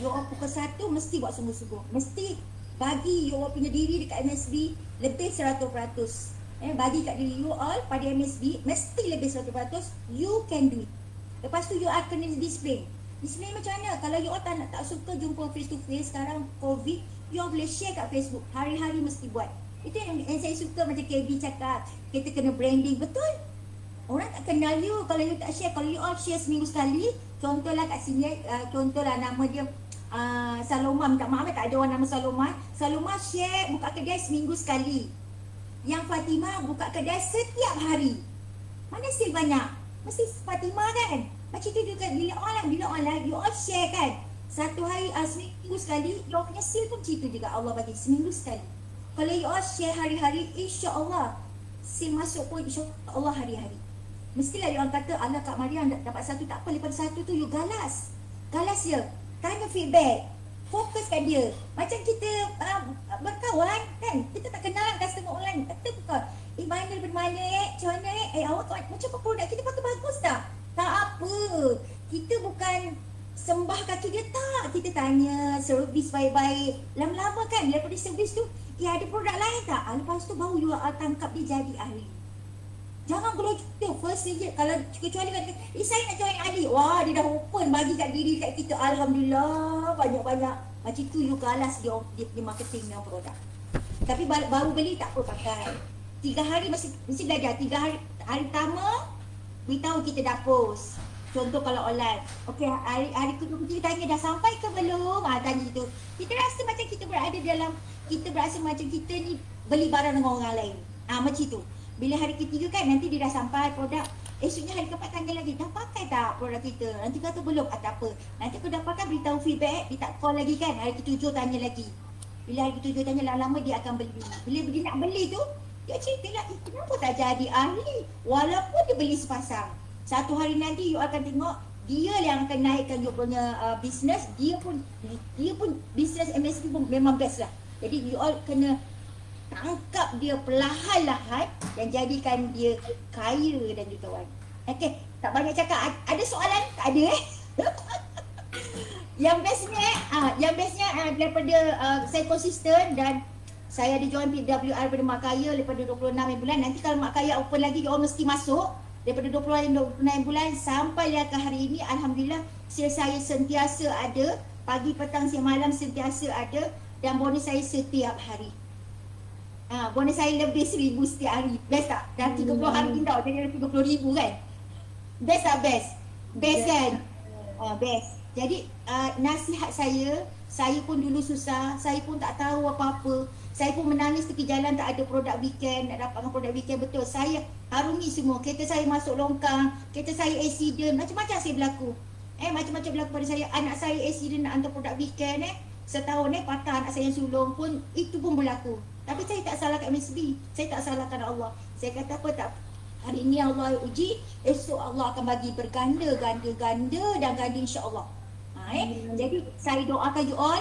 You all fokus satu, mesti buat sungguh-sungguh. Mesti bagi you all punya diri dekat MSB lebih 100%. Bagi kat diri you all pada MSB mesti lebih 100%. You can do it. Lepas tu you all kena display. Display macam mana? Kalau you all tak suka jumpa face to face sekarang COVID, you all boleh share kat Facebook. Hari-hari mesti buat. Itu yang saya suka macam KB cakap. Kita kena branding. Betul? Orang tak kenal you kalau you tak share. Kalau you all share seminggu sekali, contohlah kat sini, contohlah nama dia Saloma, minta maaf tak ada orang nama Saloma. Saloma share buka kedai seminggu sekali. Yang Fatimah buka kedai setiap hari. Mana sale banyak? Mesti Fatimah kan? Macam tu juga bila online you all share kan? Satu hari seminggu sekali, you all punya sale pun macam tu juga Allah bagi seminggu sekali. Kalau you all share hari-hari, insya-Allah sale masuk pun insya-Allah hari-hari. Mestilah dia orang kata, alah Kak Mariam dapat satu tak apa, lepas satu tu you galas. Galas dia, tanya feedback, fokus kat dia. Macam kita berkawan kan, kita tak kenal customer online. Kata bukan, mana macam mana awak macam apa produk kita pakai bagus tak? Tak apa, kita bukan sembah kaki dia tak. Kita tanya servis baik-baik. Lama-lama kan, daripada servis tu, ada produk lain tak? Lepas tu baru you tangkap dia jadi ahli. Jangan kalau kita first je, kalau kecuali kan saya nak join ahli, wah dia dah open bagi kat diri kat kita, alhamdulillah banyak-banyak. Macam tu you galas dia punya marketing dan produk. Tapi baru beli tak apa pakai. 3 hari mesti belajar. 3 hari pertama beritahu kita dah post. Contoh kalau online, okey hari kedua kita tanya dah sampai ke belum? Tanya gitu. Kita rasa macam kita berada dalam, kita berasa macam kita ni beli barang dengan orang lain. Macam tu. Bila hari ketiga kan, nanti dia dah sampai produk. Esoknya hari keempat tanya lagi, dah pakai tak produk kita? Nanti kata belum, tak apa. Nanti aku dah pakai, beritahu feedback, dia tak call lagi kan. Hari ketujuh tanya lagi. Bila hari ketujuh tanya, lama-lama dia akan beli. Bila dia nak beli tu, dia cerita lah, kenapa tak jadi ahli? Walaupun dia beli sepasang. Satu hari nanti you akan tengok, dia yang akan naikkan you punya business. Dia pun business MSP pun memang best lah. Jadi you all kena tangkap dia perlahan-lahan dan jadikan dia kaya dan jutawan. Okey, tak banyak cakap. Ada soalan? Tak ada yang bestnya daripada saya konsisten dan saya ada join PWR pada Mak Kaya daripada 26 bulan. Nanti kalau Mak Kaya open lagi, you all mesti masuk daripada 26 bulan sampai ke hari ini. Alhamdulillah, sale saya sentiasa ada, pagi, petang, siang, malam sentiasa ada, dan bonus saya setiap hari. Bonus saya lebih 1,000 setiap hari. Best tak? Dah 30 hari tau, jadi 30,000 kan? Best tak best? Best kan? Best. Jadi nasihat saya pun dulu susah, saya pun tak tahu apa-apa. Saya pun menangis tepi jalan tak ada produk weekend, nak dapatkan produk weekend betul. Saya harungi semua, kereta saya masuk longkang, kereta saya accident, macam-macam saya berlaku. Macam-macam berlaku pada saya. Anak saya accident nak hantar produk weekend setahun patah anak saya yang sulung pun, itu pun berlaku. Tapi saya tak salahkan MSB, saya tak salahkan Allah. Saya kata apa tak, hari ini Allah uji, esok Allah akan bagi berganda, ganda dan ganda insya-Allah. Jadi saya doakan you all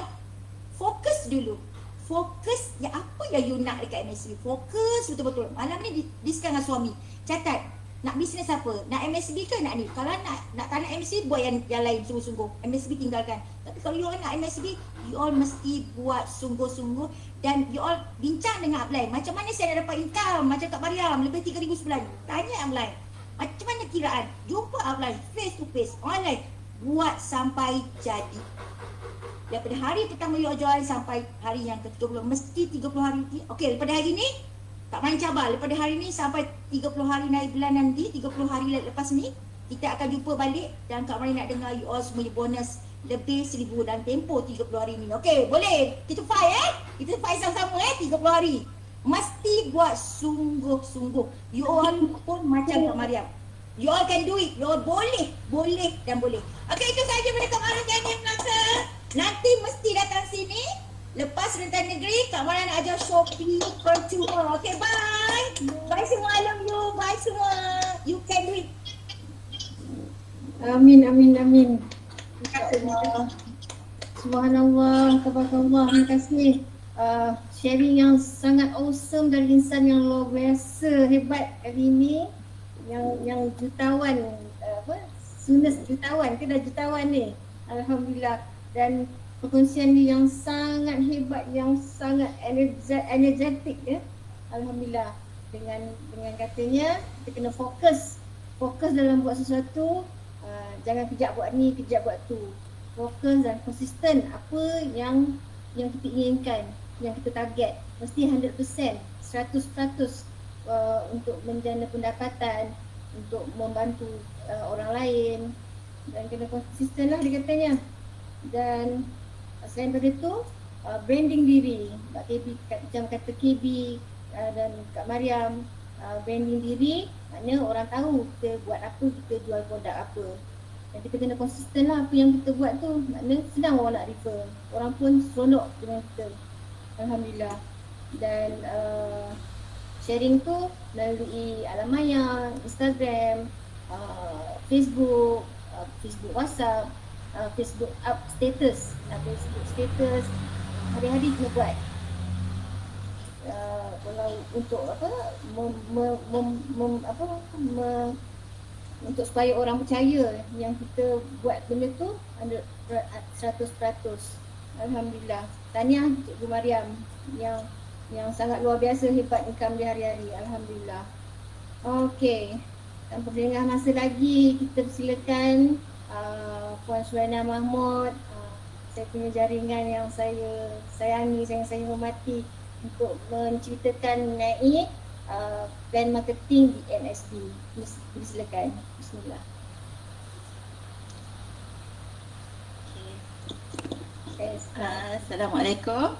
fokus dulu. Fokus apa yang you nak dekat MSB. Fokus betul-betul. Malam ni discuss dengan suami. Catat, nak bisnes apa? Nak MSB ke nak ni? Kalau nak tak nak MSB, buat yang lain sungguh-sungguh. MSB tinggalkan. Tapi kalau you all nak MSB, you all mesti buat sungguh-sungguh. Dan you all bincang dengan upline. Macam mana saya nak dapat income? Macam Kak Mariam, lebih 3,000 sebulan. Tanya upline. Macam mana kiraan? Jumpa upline, face to face, online. Buat sampai jadi. Daripada hari pertama you all join sampai hari yang ke-30, mesti 30 hari. Okey, daripada hari ni tak main cabar. Daripada hari ni sampai 30 hari naik bulan nanti, 30 hari lepas ni, kita akan jumpa balik dan Kak Mari nak dengar you all semuanya bonus lebih 1,000 dan tempoh 30 hari ni. Okey, boleh? Kita fight Kita fight sama-sama 30 hari. Mesti buat sungguh-sungguh. You all pun macam Kak Mariam. You all can do it. You all boleh dan boleh. Okey, itu saja pada Kak Mariam jadi Melaka. Nanti mesti datang sini. Lepas rentan negeri, Kak Mariam nak ajar Shopee percuma. Okey, bye. Bye semua, I love you. Bye semua. You can do it. Amin. Subhanallah, tabarakallah. Terima kasih. Sharing yang sangat awesome dari insan yang luar biasa hebat hari ini. Yang jutawan, Sunas jutawan ke dah jutawan ni. Alhamdulillah. Dan perkongsian dia yang sangat hebat, yang sangat energetik ya. Alhamdulillah. Dengan katanya kita kena fokus dalam buat sesuatu. Jangan kejap buat ni, kejap buat tu. Fokus dan konsisten apa yang kita inginkan, yang kita target. Mesti 100%, 100% untuk menjana pendapatan, untuk membantu orang lain, dan kena konsisten lah dia katanya. Dan selain daripada tu, branding diri. Kak KB, macam kata KB dan Kak Mariam, branding diri maknanya orang tahu kita buat apa, kita jual produk apa. Dan kita kena konsisten lah apa yang kita buat tu. Maknanya senang orang nak refer, orang pun seronok dengan kita. Alhamdulillah. Dan sharing tu melalui alam maya, Instagram, Facebook, WhatsApp, Facebook up status, hari-hari kena buat. Kalau untuk untuk supaya orang percaya yang kita buat benda tu 100%. Alhamdulillah. Tahniah Cikgu Mariam yang sangat luar biasa hebat income dia hari-hari. Alhamdulillah. Okey. Tanpa berlengah masa lagi, kita persilakan Puan Surana Mahmud, saya punya jaringan yang saya sayangi, yang saya hormati, untuk menceritakan mengenai plan marketing di MSB. Silakan. Bismillah. Assalamualaikum.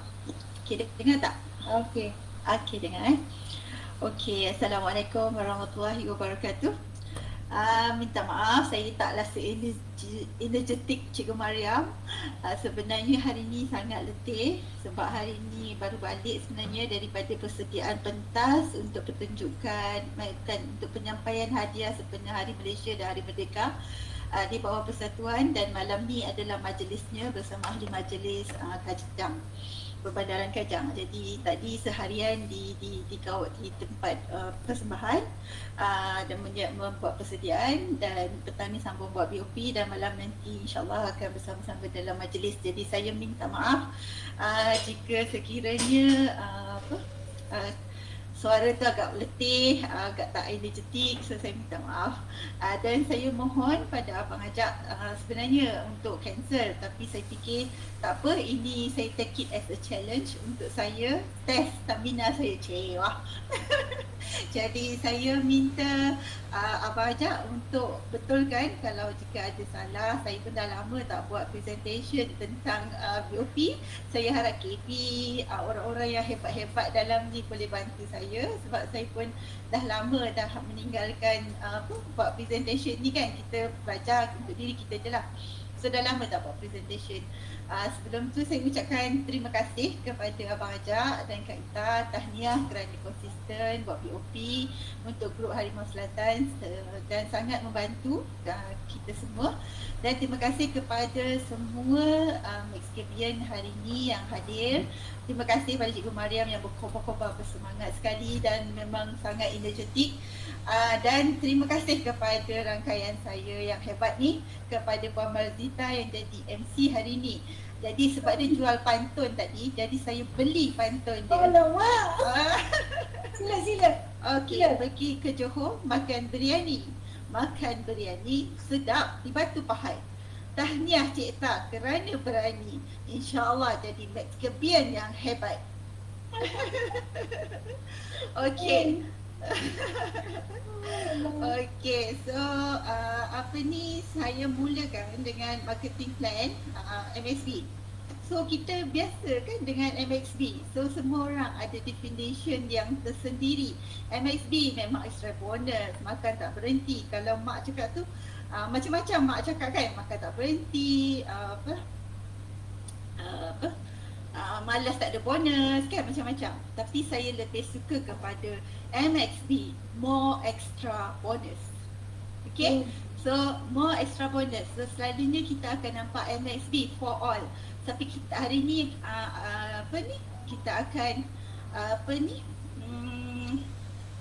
Okey, dengar tak? Okey. Okey, dengar Okey, Assalamualaikum warahmatullahi wabarakatuh. Minta maaf saya taklah se-energetik Cikgu Mariam. Sebenarnya hari ni sangat letih sebab hari ni baru balik sebenarnya daripada persediaan pentas untuk pertunjukan, untuk penyampaian hadiah sempena Hari Malaysia dan Hari Merdeka di bawah Persatuan, dan malam ni adalah majlisnya bersama ahli majlis Kajang. Perbandaran Kajang. Jadi tadi seharian di tempat persembahan dan membuat persediaan, dan petang ni sambung buat BOP, dan malam nanti insyaAllah akan bersama-sama dalam majlis. Jadi saya minta maaf jika sekiranya suara tu agak letih, agak tak energetik, so saya minta maaf. Dan saya mohon pada Abang Ajak sebenarnya untuk cancel, tapi saya fikir tak apa, ini saya take it as a challenge untuk saya test stamina saya. Wah. Jadi saya minta Abang Ajak untuk betulkan kalau jika ada salah. Saya pun dah lama tak buat presentation tentang BOP. Saya harap KB, orang-orang yang hebat-hebat dalam ni boleh bantu saya, sebab saya pun dah lama dah meninggalkan buat presentation ni kan. Kita belajar untuk diri kita je lah. So dah lama tak buat presentation. Sebelum tu saya ucapkan terima kasih kepada Abang Ajak dan Kak Ita, tahniah kerana konsisten buat BOP untuk grup Harimau Selatan dan sangat membantu kita semua. Dan terima kasih kepada semua Maxicabian hari ini yang hadir. Terima kasih pada Cikgu Mariam yang berkobar-kobar bersemangat sekali dan memang sangat energetik. Dan terima kasih kepada rangkaian saya yang hebat ni, kepada Puan Marzita yang jadi MC hari ni. Jadi sebab dia jual pantun tadi, jadi saya beli pantun dia. Alamak. Sila. Okey, pergi ke Johor makan biryani. Makan biryani sedap di Batu Pahat. Tahniah Cik Ta kerana berani. InsyaAllah jadi Maxicabian yang hebat. Okey. Okey, so apa ni, saya mulakan dengan marketing plan MXB. So kita biasa kan dengan MXB. So semua orang ada definition yang tersendiri. MXB memang extra bonus, makan tak berhenti. Kalau mak cakap tu macam-macam mak cakap kan, makan tak berhenti, malas tak ada bonus kan, macam-macam. Tapi saya lebih suka kepada MXB, more extra bonus. Okay, so more extra bonus. So selalunya kita akan nampak MXB for all. Tapi kita hari ni kita akan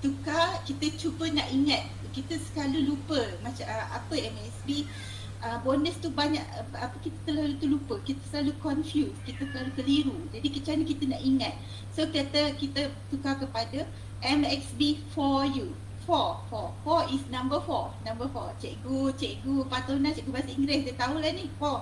tukar. Kita cuba nak ingat. Kita selalu lupa macam apa MXB. Bonus tu banyak, kita terlalu terlupa, kita selalu confused, kita selalu keliru. Jadi macam mana kita nak ingat? So kita tukar kepada MXB for you. Four is number 4. Cikgu Patona, cikgu bahasa Inggeris, dia tahulah ni 4.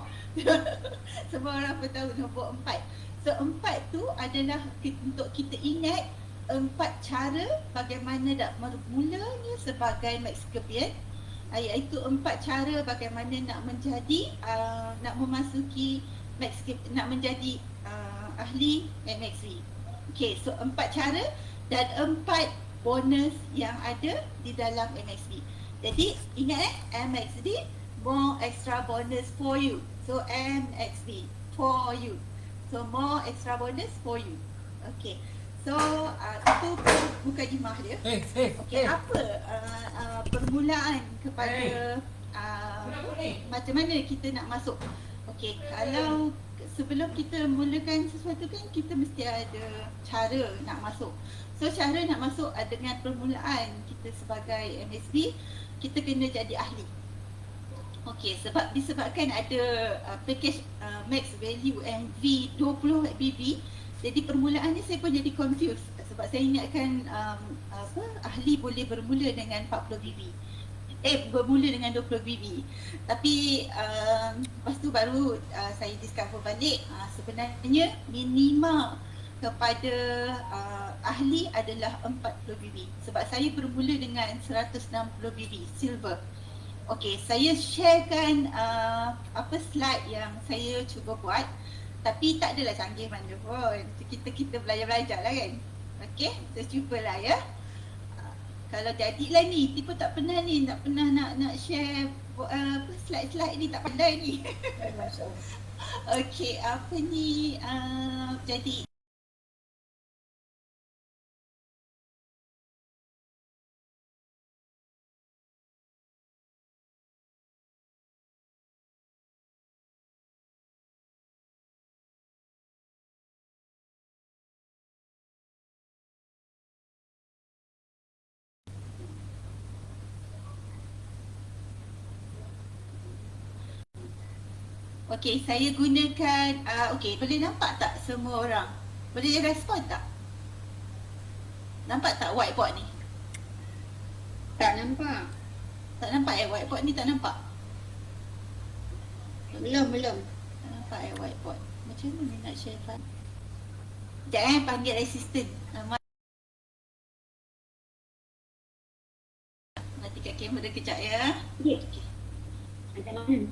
Semua orang pun tahu nombor 4. So 4 tu adalah untuk kita ingat 4 cara bagaimana nak bermulanya sebagai Maxicabian. Iaitu 4 cara bagaimana nak menjadi nak memasuki Maxicabian, nak menjadi ahli MXB. Okay, so 4 cara dan 4 bonus yang ada di dalam MXB. Jadi ingat MXB, more extra bonus for you. So MXB for you. So more extra bonus for you. Okay. So itu mukadimah dia. Okay, apa permulaan kepada macam mana kita nak masuk. Okay, kalau sebelum kita mulakan sesuatu kan, kita mesti ada cara nak masuk. So cara nak masuk dengan permulaan kita sebagai MSB, kita kena jadi ahli. Okey, disebabkan ada package max value MV 20 BB. Jadi permulaan ni saya pun jadi confused sebab saya ingatkan ahli boleh bermula dengan 40 BB. Bermula dengan 20 BB. Tapi lepas tu baru saya discover balik sebenarnya minima kepada ahli adalah 40 BB. Sebab saya bermula dengan 160 BB silver. Okey, saya sharekan slide yang saya cuba buat. Tapi tak adalah canggih mana pun. Kita belajar-belajar lah kan. Okey, saya cubalah ya. Kalau jadilah ni, tipu tak pernah ni, tak pernah nak share slide-slide ni, tak pandai ni. Okey, apa ni jadi Okey, saya gunakan, okey, boleh nampak tak semua orang? Boleh respon tak? Nampak tak whiteboard ni? Tak nampak. Tak nampak whiteboard ni tak nampak? Belum. Tak nampak whiteboard. Macam mana nak share file? Sekejap panggil assistant. Matikan kamera kejap ya. Macam mana?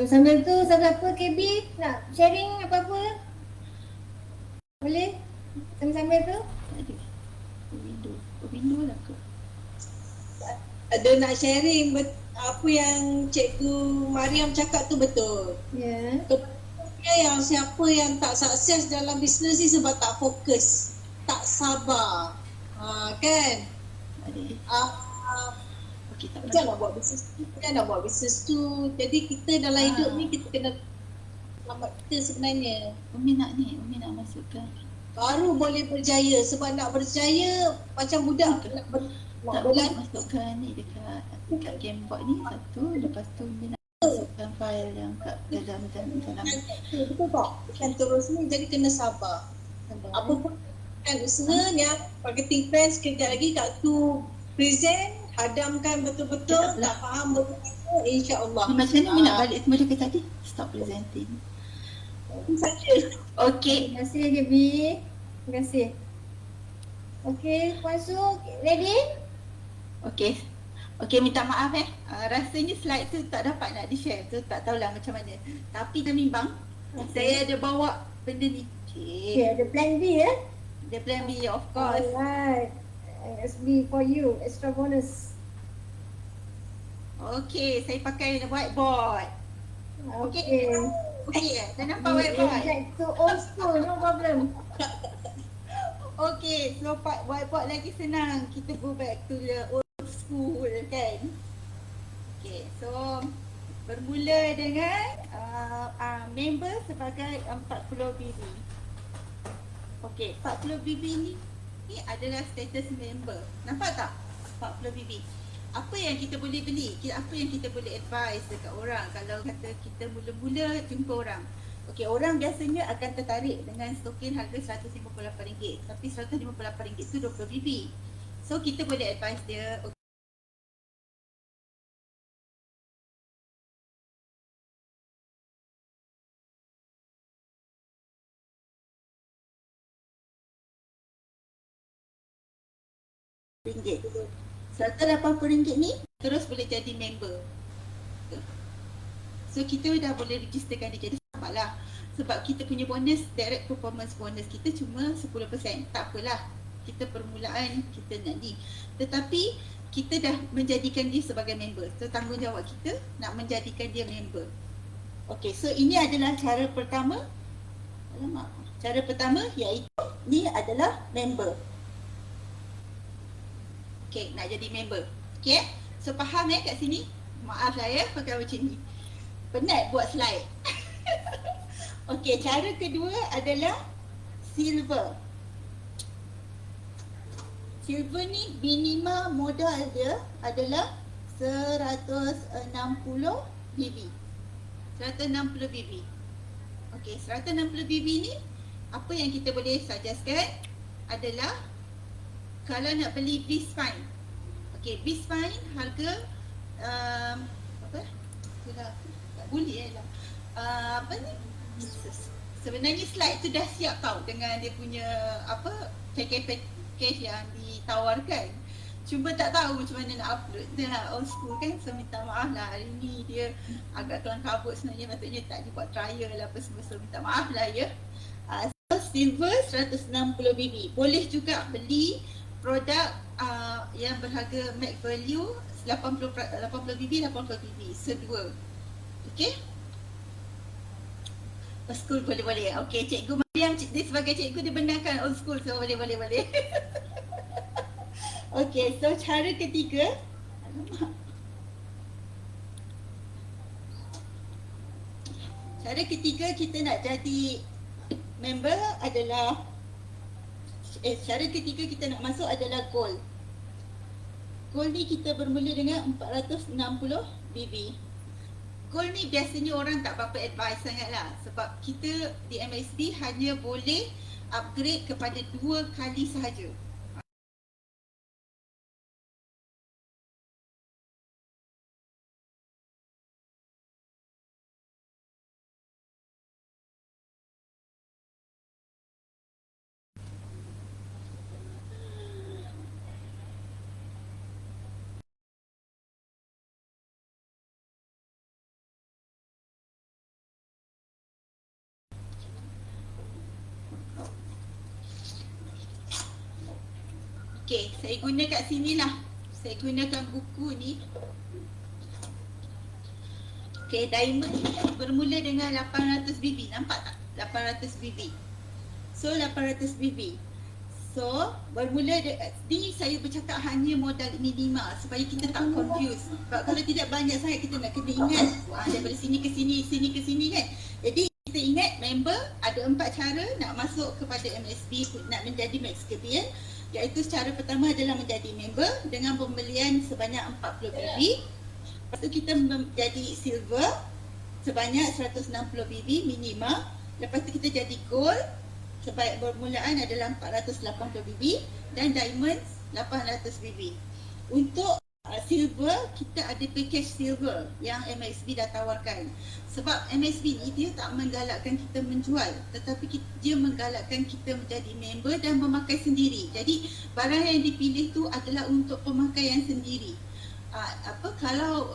Sambil tu siapa KB nak sharing apa-apa? Boleh? Sambil tu? Ada. Window lah ke? Ada nak sharing apa yang Cikgu Mariam cakap tu betul. Ya. Kebanyakan yang siapa yang tak sukses dalam bisnes ni sebab tak fokus, tak sabar. Kan? Ada. Okey, tak Macam apa. nak buat bisnes tu, macam nak buat bisnes tu. Jadi kita dalam hidup ni kita kena selamat kita sebenarnya. Umi nak masukkan. Baru boleh berjaya. Sebab nak berjaya macam budak nak Tak boleh masukkan ni dekat gameboard ni satu, lepas tu Umi nak masukkan file yang kat dalam. Betul tak? Bukan terus ni, jadi kena sabar. Apa pun kan usaha yang marketing plan sekejap lagi Kak Tu present, hadamkan betul-betul, tak faham betul-betul, insya-Allah. Macam mana Umi nak balik semua dekat tadi? Stop presenting. Saja. Okey. Terima kasih KB. Terima kasih. Okey, Puan Su, ready? Okey, minta maaf rasanya slide tu tak dapat nak di-share. Tu tak tahulah macam mana. Tapi dah bimbang. Saya ada bawa benda ni. Okay, ada plan B ya? Dia plan B, of course. Alright. SB for you, extra bonus. Okey, saya pakai whiteboard. Okay. Okey, dah nampak whiteboard? Back to old school, no problem. Okey, so whiteboard lagi senang. Kita go back to the old school kan. Okey, so bermula dengan member sebagai 40 BB. Okey, 40 BB ni adalah status member. Nampak tak? 40 BB. Apa yang kita boleh beli? Apa yang kita boleh advise dekat orang kalau kata kita mula-mula jumpa orang? Okey, orang biasanya akan tertarik dengan token harga RM158. Tapi RM158 tu 20 BB. So kita boleh advise dia, RM180 RM180 ni terus boleh jadi member. So kita dah boleh registerkan dia, jadi sabarlah. Sebab kita punya bonus, direct performance bonus kita cuma 10%. Tak apalah, kita permulaan kita nak ni. Tetapi kita dah menjadikan dia sebagai member. So tanggungjawab kita nak menjadikan dia member. Okey, so ini adalah cara pertama. Cara pertama iaitu ni adalah member. Okey, nak jadi member. Okey, so faham kat sini? Maaf lah pakai macam ni. Penat buat slide. Okey, cara kedua adalah silver. Silver ni minima modal dia adalah 160 BB. 160 BB. Okey, 160 BB ni apa yang kita boleh suggestkan adalah kalau nak beli B-Spine. Okey, B-Spine harga apa? Sudah tak boleh lah. Apa ni? Sebenarnya slide tu dah siap tau dengan dia punya apa package yang ditawarkan. Cuma tak tahu macam mana nak upload. Dah old school kan, so minta maaf lah hari ni dia agak kelang kabut, sebenarnya patutnya tak dibuat trial lah apa semua, so minta maaf lah ya. So silver 160 BB. Boleh juga beli produk yang berharga max value 80 BB, 80 BB. So dua. Okey? Old school boleh. Okey, Cikgu Mariam dia sebagai cikgu dia benarkan old school, so boleh. Okey, so cara ketiga. Cara ketiga kita nak jadi member adalah cara ketiga kita nak masuk adalah gold. Gold ni kita bermula dengan 460 BB. goal ni biasanya orang tak berapa advice sangat lah, sebab kita di MSB hanya boleh upgrade kepada 2 kali sahaja. Okey, saya guna kat sini lah. Saya gunakan buku ni. Okey, diamond bermula dengan 800 BB. Nampak tak? 800 BB. So, 800 BB. So, bermula ni saya bercakap hanya modal minima supaya kita tak confuse. Sebab kalau tidak banyak sangat kita nak kena ingat daripada sini ke sini ke sini kan. Jadi, kita ingat member ada 4 cara nak masuk kepada MSB, nak menjadi Max Gabian. Iaitu cara pertama adalah menjadi member dengan pembelian sebanyak 40 BB. Lepas tu kita menjadi silver sebanyak 160 BB minima. Lepas tu kita jadi gold sebaik permulaan adalah 480 BB dan diamond 800 BB. Untuk silver, kita ada package silver yang MSB dah tawarkan. Sebab MSB ni dia tak menggalakkan kita menjual, tetapi dia menggalakkan kita menjadi member dan memakai sendiri. Jadi barang yang dipilih tu adalah untuk pemakaian sendiri. Kalau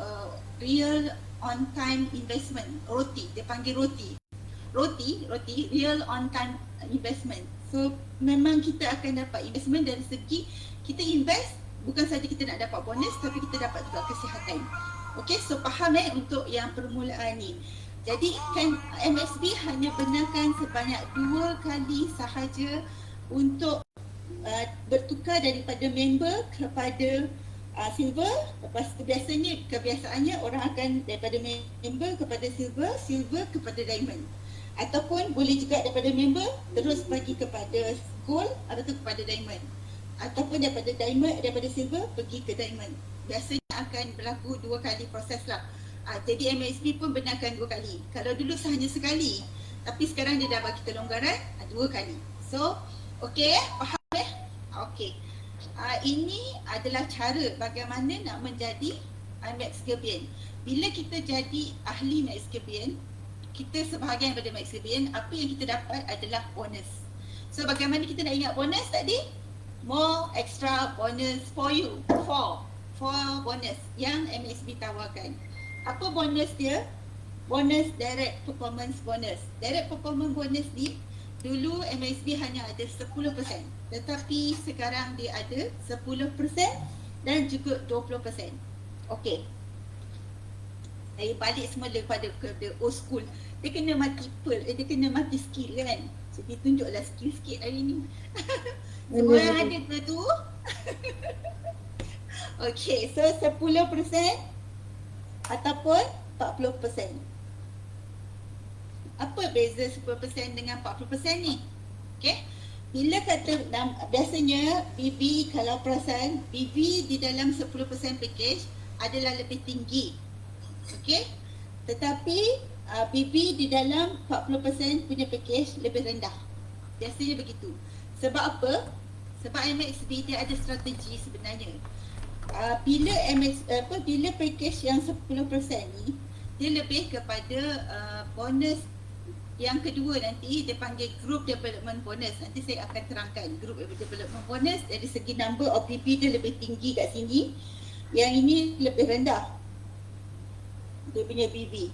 real on time investment, ROTI, dia panggil ROTI, real on time investment. So memang kita akan dapat investment dari segi kita invest, bukan saja kita nak dapat bonus, tapi kita dapat juga kesihatan. Okey, so faham untuk yang permulaan ni. Jadi kan MSB hanya benarkan sebanyak 2 kali sahaja untuk bertukar daripada member kepada silver. Lepas tu kebiasaannya orang akan daripada member kepada silver, silver kepada diamond. Ataupun boleh juga daripada member terus bagi kepada gold atau kepada diamond. Ataupun daripada silver pergi ke diamond. Biasanya akan berlaku 2 kali proses lah. Jadi MSB pun benarkan 2 kali. Kalau dulu hanya sekali, tapi sekarang dia dah bagi kelonggaran 2 kali. So, okey faham okey. Ini adalah cara bagaimana nak menjadi Max Gabian. Bila kita jadi ahli Max Gabian, kita sebahagian daripada Max Gabian, apa yang kita dapat adalah bonus. So, bagaimana kita nak ingat bonus tadi? More extra bonus for you. 4 bonus yang MSB tawarkan. Apa bonus dia? Bonus direct performance bonus. Direct performance bonus ni dulu MSB hanya ada 10%, tetapi sekarang dia ada 10% dan juga 20%. Okey. Saya balik semula kepada old school. Dia kena mati skill kan. Jadi tunjuklah skill sikit hari ni. Semua yang ada ke tu? Okey, so 10% ataupun 40%. Apa beza 10% dengan 40% ni? Okey. Bila kata biasanya BB, kalau perasan BB di dalam 10% package adalah lebih tinggi. Okey. Tetapi BB di dalam 40% punya package lebih rendah. Biasanya begitu. Sebab apa? Sebab MXB dia ada strategi sebenarnya. Bila package yang 10% ni dia lebih kepada bonus yang kedua, nanti dia panggil group development bonus. Nanti saya akan terangkan group development bonus dari segi number of BB dia lebih tinggi kat sini. Yang ini lebih rendah dia punya BB.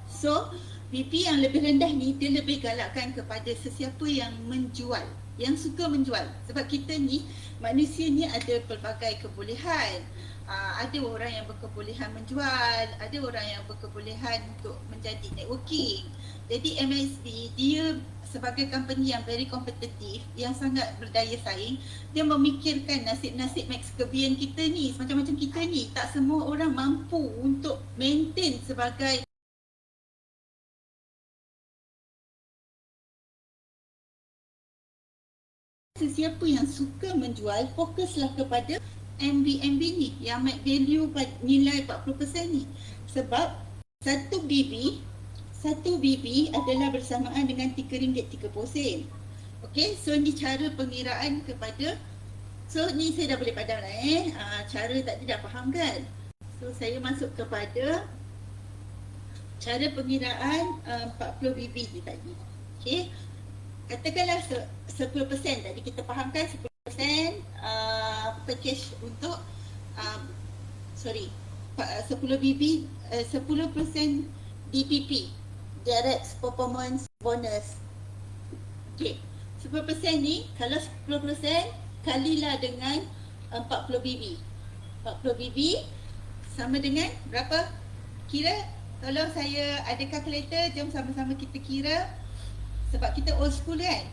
So BB yang lebih rendah ni dia lebih galakkan kepada sesiapa yang menjual, yang suka menjual. Sebab kita ni manusia ni ada pelbagai kebolehan. Ada orang yang berkebolehan menjual, ada orang yang berkebolehan untuk menjadi networking. Jadi MSB dia sebagai company yang very kompetitif, yang sangat berdaya saing, dia memikirkan nasib-nasib Max Gabian kita ni, macam-macam kita ni. Tak semua orang mampu untuk maintain sebagai sesiapa yang suka menjual, fokuslah kepada MB ni yang make value nilai 40% ni. Sebab Satu BB adalah bersamaan dengan RM3.30. Okey, so ni cara pengiraan kepada, so ni saya dah boleh padam lah cara tadi dah faham kan? So saya masuk kepada cara pengiraan 40 BB ni tadi. Okey, katakanlah 10% tadi kita fahamkan 10% package untuk 10 BB 10% DPP, Direct Performance Bonus. Okey, 10% ni kalau 10% kalilah dengan 40 BB. 40 BB sama dengan berapa? Kira, tolong saya ada kalkulator, jom sama-sama kita kira sebab kita old school kan.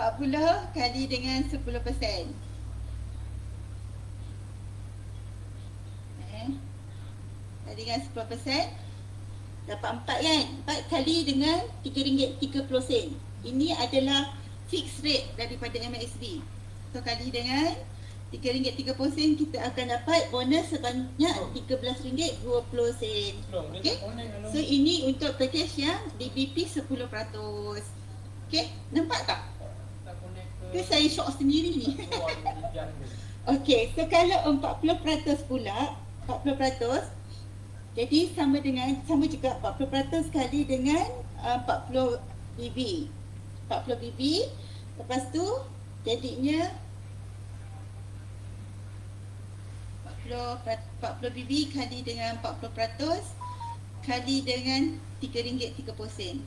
40 kali dengan 10%. Kali dengan 10% dapat 4 kan? 4 kali dengan RM3.30. Ini adalah fixed rate daripada MSB. So kali dengan RM3.30 kita akan dapat bonus sebanyak RM13.20. Okey. So ini untuk package yang DBP 10%. Okey, nampak tak? Ke saya shock sendiri ni. Okey, so kalau 40% pula, 40%, jadi sama juga 40% kali dengan 40 BB. 40 BB, lepas tu jadinya 40 BB kali dengan 40% kali dengan RM3.30.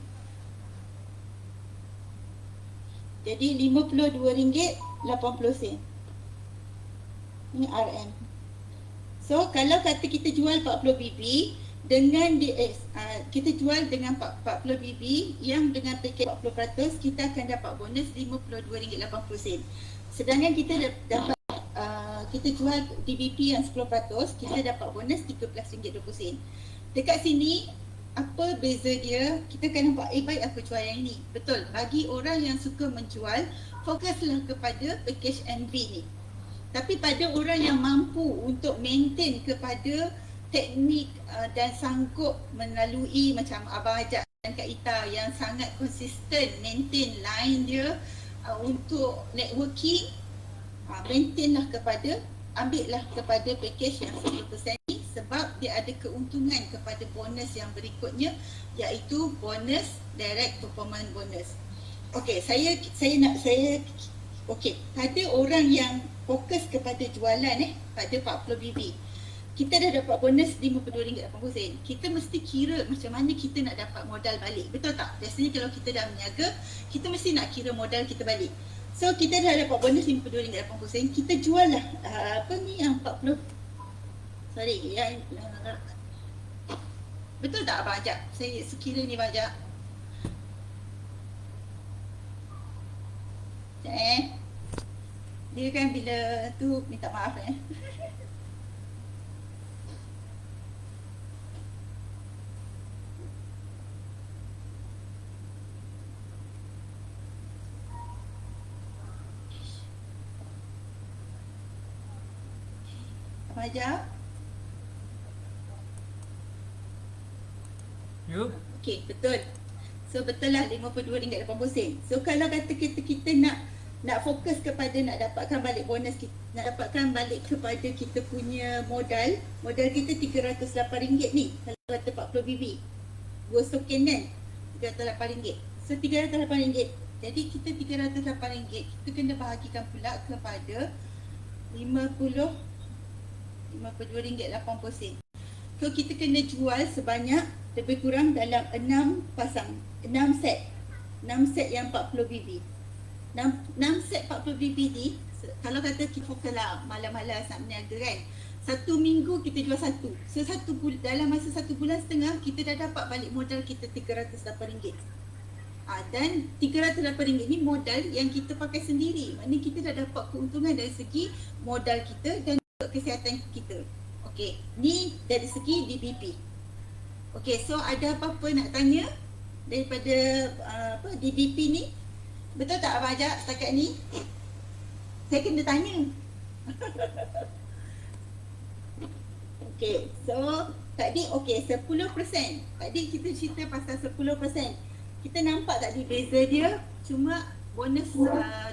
Jadi RM52.80. Ini RM. So kalau kata kita jual 40 BB dengan kita jual dengan 40 BB yang dengan paket 40%, kita akan dapat bonus RM52.80. Sedangkan kita dapat kita jual DBP yang 10%, kita dapat bonus RM13.20. Dekat sini apa beza dia? Kita akan nampak baik aku jual yang ini. Betul, bagi orang yang suka menjual, fokuslah kepada package MV ni. Tapi pada orang yang mampu untuk maintain kepada teknik dan sanggup melalui macam Abang Ajak dan Kak Ita yang sangat konsisten maintain line dia untuk networking, ambillah kepada package yang 10% ni sebab dia ada keuntungan kepada bonus yang berikutnya, iaitu bonus direct performance bonus. Okey, ada orang yang fokus kepada jualan pada 40 BB. Kita dah dapat bonus RM52.80. Kita mesti kira macam mana kita nak dapat modal balik. Betul tak? Biasanya kalau kita dah berniaga, kita mesti nak kira modal kita balik. So kita dah dapat bonus RM52.80. Kita jual lah yang 40. Betul tak Abang Ajak? Saya sekira ni Abang Ajak. Dia kan bila tu minta maaf Abang Ajak. Yup. Okey, betul. So betul lah RM52.80. So kalau kata kita nak fokus kepada nak dapatkan balik bonus kita, nak dapatkan balik kepada kita punya modal kita RM308 ni kalau kata 40 BB. 2 token kan RM308. So RM308. Jadi kita RM308 kita kena bahagikan pula kepada RM52.80. So kita kena jual sebanyak lebih kurang dalam 6 set yang 40 BB. 6 set 40 BB ni, kalau kata kita fokus lah malam-malam nak berniaga kan, 1 minggu kita jual 1. So dalam masa 1 bulan setengah kita dah dapat balik modal kita RM308. Dan RM308 ni modal yang kita pakai sendiri. Maknanya kita dah dapat keuntungan dari segi modal kita dan kesihatan kita. Okey, ni dari segi DBP. Okey, so ada apa-apa nak tanya daripada DBP ni? Betul tak Abang Ajak setakat ni? Saya kena tanya. Okey, so Tadi okey 10%. Tadi kita cerita pasal 10%. Kita nampak tadi beza dia cuma bonus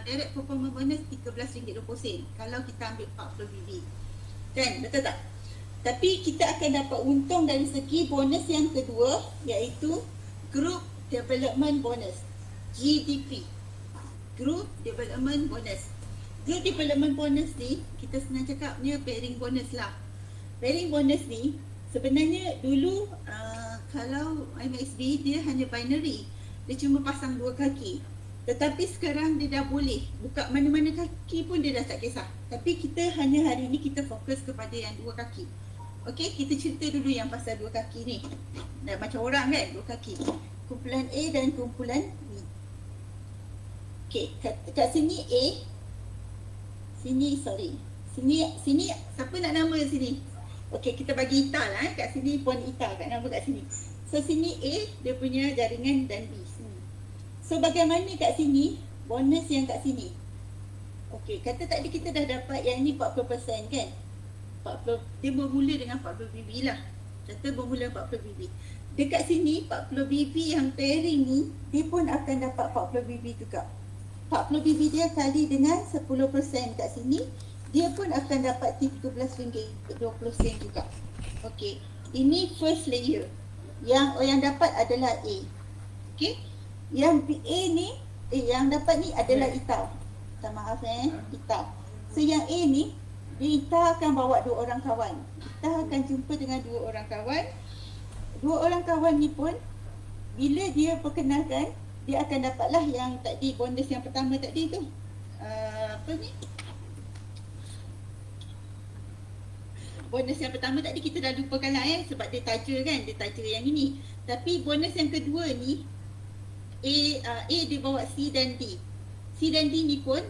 direct performance bonus RM13.20 kalau kita ambil 40 BB. Kan? Betul tak? Tapi kita akan dapat untung dari segi bonus yang kedua iaitu Group Development Bonus, GDP. Group Development Bonus. Group Development Bonus ni kita senang cakap dia pairing bonus lah. Pairing bonus ni sebenarnya dulu kalau MSB dia hanya binary. Dia cuma pasang dua kaki. Tetapi sekarang dia dah boleh buka mana-mana kaki pun dia dah tak kisah. Tapi kita hanya hari ni kita fokus kepada yang dua kaki. Okey, kita cerita dulu yang pasal dua kaki ni. Dan macam orang kan, dua kaki. Kumpulan A dan kumpulan B. Okey, kat sini A. Sini siapa nak nama sini? Okey, kita bagi Ita lah kat sini pun Ita kat nama kat sini. So sini A dia punya jaringan dan B sini. So bagaimana kat sini bonus yang kat sini? Okey, kata tadi kita dah dapat yang ni 40% kan? 40 dia bermula dengan 40 BB lah. Kata bermula 40 BB. Dekat sini 40 BB yang pairing ni dia pun akan dapat 40 BB juga. 40 BB dia kali dengan 10% kat sini dia pun akan dapat RM13.20 juga. Okey, ini first layer. Yang dapat adalah A. Okey. Yang A ni yang dapat ni adalah Ita. Minta maaf Ita. So yang A ni Ita akan bawa dua orang kawan. Kita akan jumpa dengan dua orang kawan. Dua orang kawan ni pun bila dia perkenalkan dia akan dapatlah yang tadi bonus yang pertama tadi tu. Apa ni? Bonus yang pertama tadi kita dah lupakan lah sebab dia taja kan, dia taja yang ini. Tapi bonus yang kedua ni A dia bawa C dan D. C dan D ni pun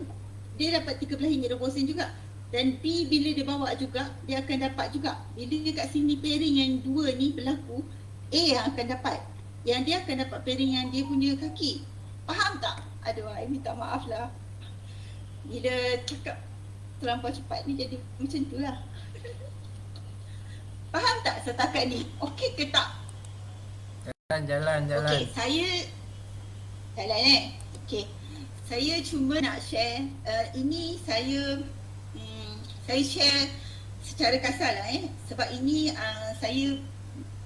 dia dapat RM13.20 juga. Dan B bila dia bawa juga dia akan dapat juga. Bila kat sini pairing yang dua ni berlaku, A yang akan dapat. Yang dia akan dapat pairing yang dia punya kaki. Faham tak? Aduh, I minta maaf lah. Bila cakap terlampau cepat ni jadi macam tu lah. Faham tak setakat ni? Okey ke tak? Jalan. Okey, saya jalan Okey. Saya cuma nak share ini saya share secara kasar lah sebab ini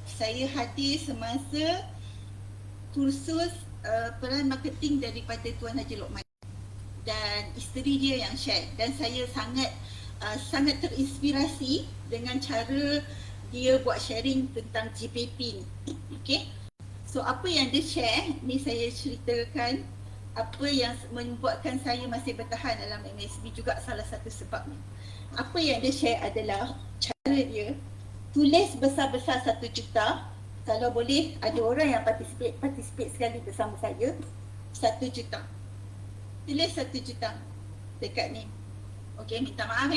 saya hadir semasa kursus peran marketing daripada Tuan Haji Lokman dan isteri dia yang share dan saya sangat terinspirasi dengan cara dia buat sharing tentang GPP ni. Okey. So apa yang dia share ni saya ceritakan apa yang membuatkan saya masih bertahan dalam MSB juga salah satu sebabnya. Apa yang dia share adalah cara dia tulis besar-besar 1 juta. Kalau boleh ada orang yang participate sekali bersama saya 1 juta. Tulis 1 juta dekat ni. Okey, minta maaf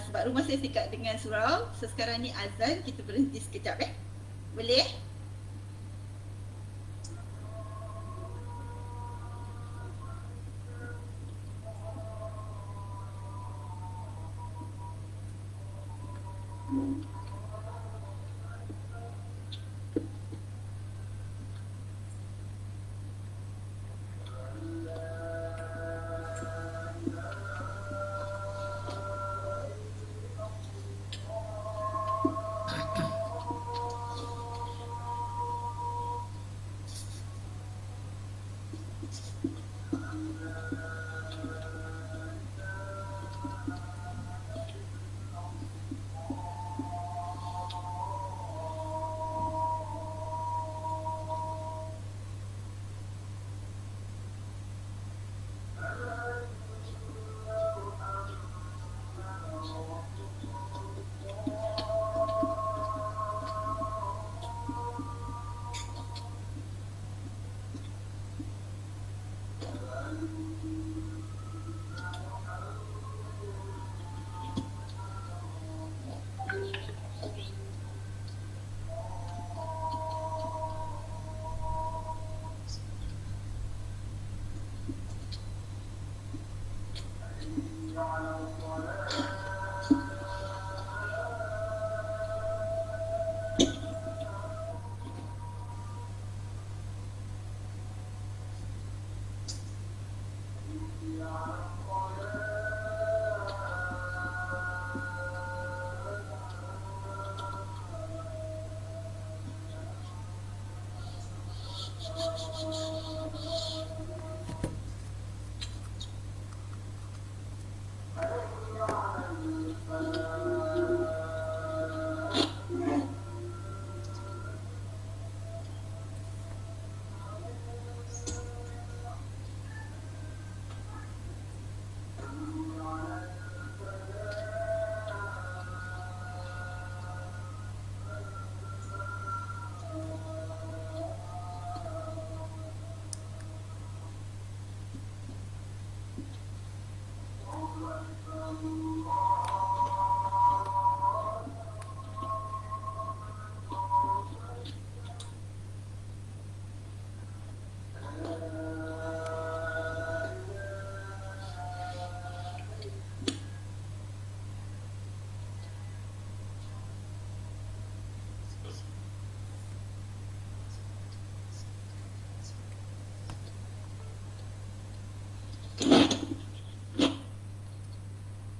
sebab rumah saya dekat dengan surau. So sekarang ni azan, kita berhenti sekejap Boleh?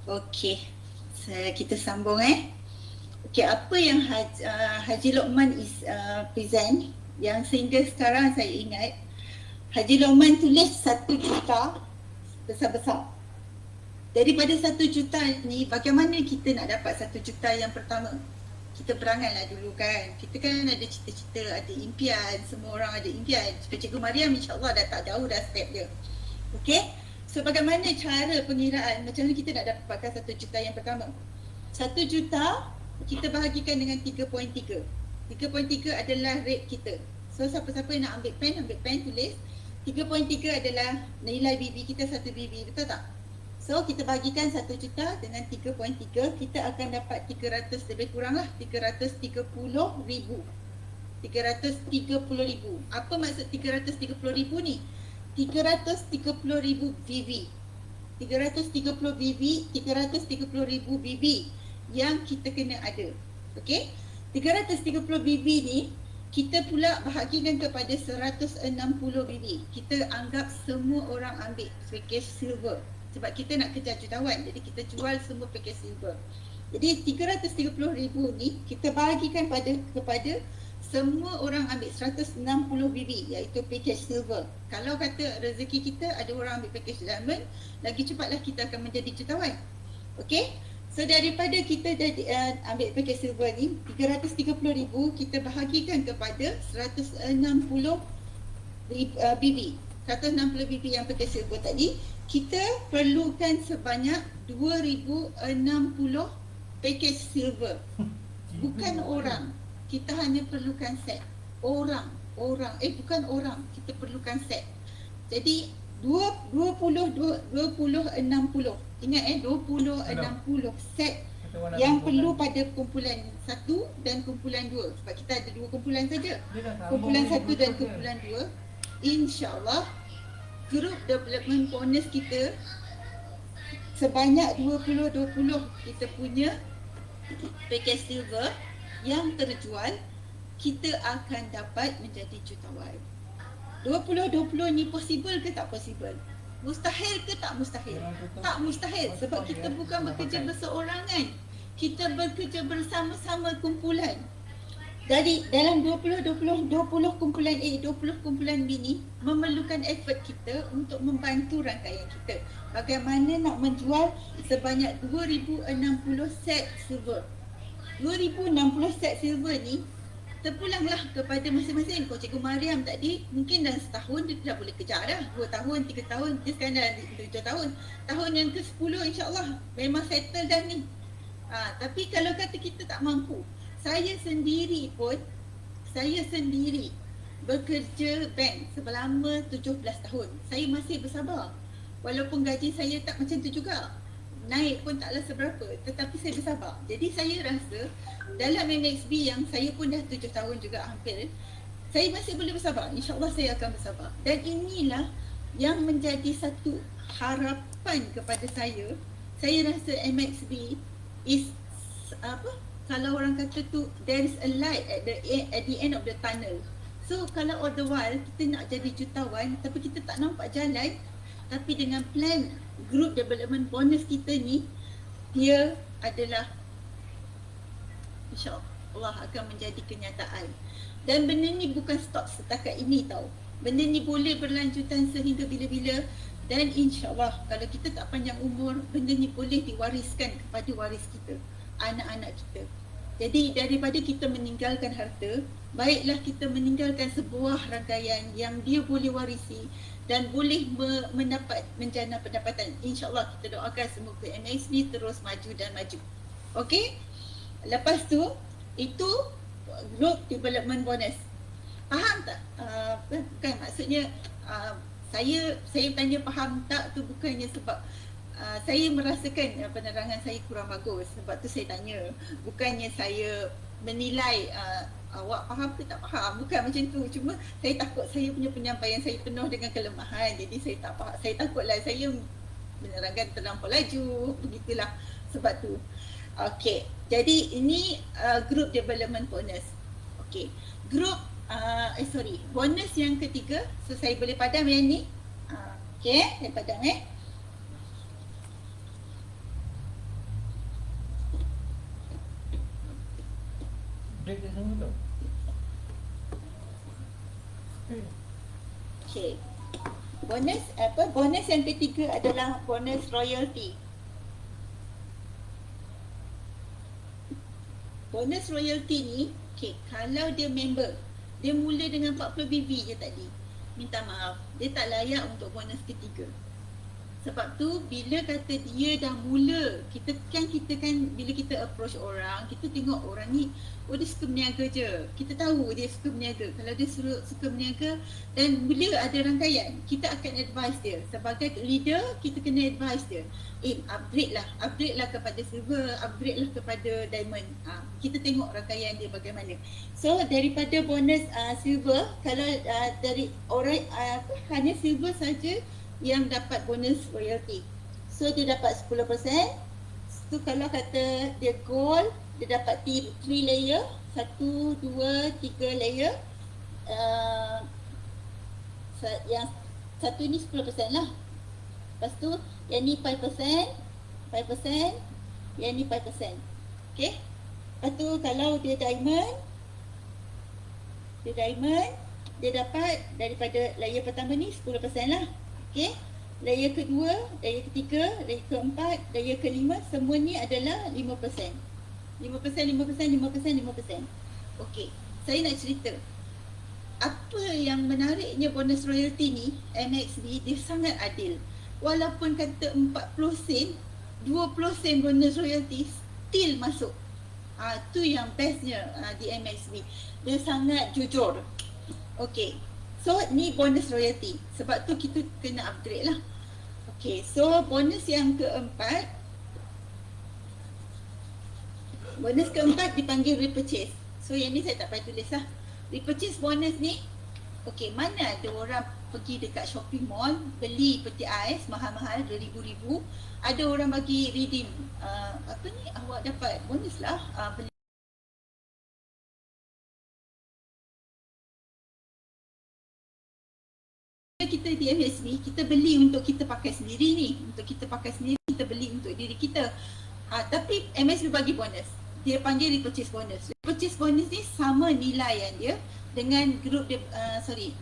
Okey, kita sambung Okey, apa yang Haji Lokman present yang sehingga sekarang saya ingat, Haji Lokman tulis 1 juta besar-besar. Daripada 1 juta ni, bagaimana kita nak dapat 1 juta yang pertama? Kita beranganlah dulu kan. Kita kan ada cita-cita, ada impian, semua orang ada impian. Cikgu Mariam insyaAllah dah tak jauh dah step dia. Okey? So bagaimana cara pengiraan, macam mana kita nak dapatkan 1 juta yang pertama? 1 juta kita bahagikan dengan 3.3. 3.3 adalah rate kita. So siapa-siapa yang nak ambil pen tulis. 3.3 adalah nilai BB kita 1 BB, betul tak? So kita bahagikan 1 juta dengan 3.3, kita akan dapat 300 lebih kurang lah, 330,000. 330,000. Apa maksud 330,000 ni? 330,000 BB. 330 BB, 330,000 BB yang kita kena ada. Okey? 330 BB ni kita pula bahagikan kepada 160 BB. Kita anggap semua orang ambil package silver sebab kita nak kejar jutawan. Jadi kita jual semua package silver. Jadi 330,000 ni kita bahagikan kepada semua orang ambil 160 BB iaitu package silver. Kalau kata rezeki kita ada orang ambil package diamond, lagi cepatlah kita akan menjadi jutawan. Okey? So daripada kita ambil package silver ni 330,000 kita bahagikan kepada 160 BB. 160 BB yang package silver tadi, kita perlukan sebanyak 2060 package silver. Bukan orang. Kita hanya perlukan set. Bukan orang, kita perlukan set. Jadi 20 60. Ingat 20 60 set yang perlu pada kumpulan 1 dan kumpulan 2. Sebab kita ada 2 kumpulan saja. Kumpulan 1 dan kumpulan 2. InsyaAllah group development bonus kita sebanyak 20 kita punya package silver yang terjual, kita akan dapat menjadi jutawan. 20 ni possible ke tak possible? Mustahil ke tak mustahil? Tak mustahil sebab kita bukan bekerja berseorangan. Kita bekerja bersama-sama kumpulan. Dari dalam 20 kumpulan A, 20 kumpulan B ni memerlukan effort kita untuk membantu rangkaian kita. Bagaimana nak menjual sebanyak 2060 set silver. 2060 set silver ni terpulanglah kepada masing-masing. Kalau Cikgu Mariam tadi mungkin dalam setahun dia dah boleh kejar dah. 2 tahun, 3 tahun, dia sekarang dah 7 tahun. Tahun yang ke-10 insyaAllah memang settle dah ni. Tapi kalau kata kita tak mampu, saya sendiri bekerja bank selama 17 tahun. Saya masih bersabar. Walaupun gaji saya tak macam tu juga. Naik pun taklah seberapa, tetapi saya bersabar. Jadi saya rasa dalam MXB yang saya pun dah 7 tahun juga hampir, saya masih boleh bersabar. InsyaAllah saya akan bersabar. Dan inilah yang menjadi satu harapan kepada saya. Saya rasa MXB is kalau orang kata tu there is a light at the end of the tunnel. So kalau all the while kita nak jadi jutawan tapi kita tak nampak jalan, Tapi dengan plan group development bonus kita ni, dia adalah insya-Allah akan menjadi kenyataan. Dan benda ni bukan stop setakat ini tau. Benda ni boleh berlanjutan sehingga bila-bila, dan insya-Allah kalau kita tak panjang umur, benda ni boleh diwariskan kepada waris kita, anak-anak kita. Jadi daripada kita meninggalkan harta, baiklah kita meninggalkan sebuah rangkaian yang dia boleh warisi dan boleh mendapat menjana pendapatan. InsyaAllah kita doakan semoga MSB terus maju dan maju. Okey? Lepas tu, itu group development bonus. Faham tak? Bukan maksudnya saya tanya faham tak tu bukannya sebab saya merasakan penerangan saya kurang bagus, sebab tu saya tanya. Bukannya saya menilai awak faham ke tak faham, bukan macam tu. Cuma saya takut saya punya penyampaian saya penuh dengan kelemahan, jadi saya tak faham. Saya takutlah saya menerangkan terlampau laju, begitulah sebab tu. Okey, jadi ini group development bonus. Okey, group bonus yang ketiga. So saya boleh padam yang ni. Okey, saya padam Break dia sama tu. Okey. Bonus yang ketiga adalah bonus royalty. Bonus royalty ni, okey, kalau dia member, dia mula dengan 40 BV je tadi. Minta maaf, dia tak layak untuk bonus ketiga. Sebab tu bila kata dia dah mula, kita kan bila kita approach orang, kita tengok orang ni, oh dia suka berniaga je. Kita tahu dia suka berniaga. Kalau dia suka berniaga dan bila ada rangkaian, kita akan advise dia. Sebagai leader, kita kena advise dia. Upgrade lah kepada silver, upgrade lah kepada diamond. Kita tengok rangkaian dia bagaimana. So daripada bonus silver, kalau dari orang hanya silver saja yang dapat bonus royalty. So dia dapat 10%. So kalau kata dia gold, dia dapat 3 layer, 1, 2, 3 layer. Yang satu ni 10% lah. Lepas tu yang ni 5%, yang ni 5%. Okay. Lepas tu kalau dia diamond, dia dapat daripada layer pertama ni 10% lah. Okay. Layer kedua, layer ketiga, layer keempat, layer kelima, semua ni adalah 5%. 5%. Okey, saya nak cerita. Apa yang menariknya bonus royalty ni, MXB, dia sangat adil. Walaupun kata 40 sen, 20 sen bonus royalty still masuk. Tu yang bestnya di MXB. Dia sangat jujur. Okey. So ni bonus royalty. Sebab tu kita kena upgrade lah. Okay, so bonus yang keempat. Bonus keempat dipanggil repurchase. So yang ni saya tak payah tulis lah. Repurchase bonus ni, okay, mana ada orang pergi dekat shopping mall, beli peti ais mahal-mahal, beribu-ribu. Ada orang bagi redeem. Apa ni, awak dapat bonus lah. Beli kita di MSB, kita beli untuk kita pakai sendiri ni. Untuk kita pakai sendiri, kita beli untuk diri kita. Tapi MSB bagi bonus. Dia panggil repurchase bonus. Repurchase bonus ni sama nilai yang dia dengan group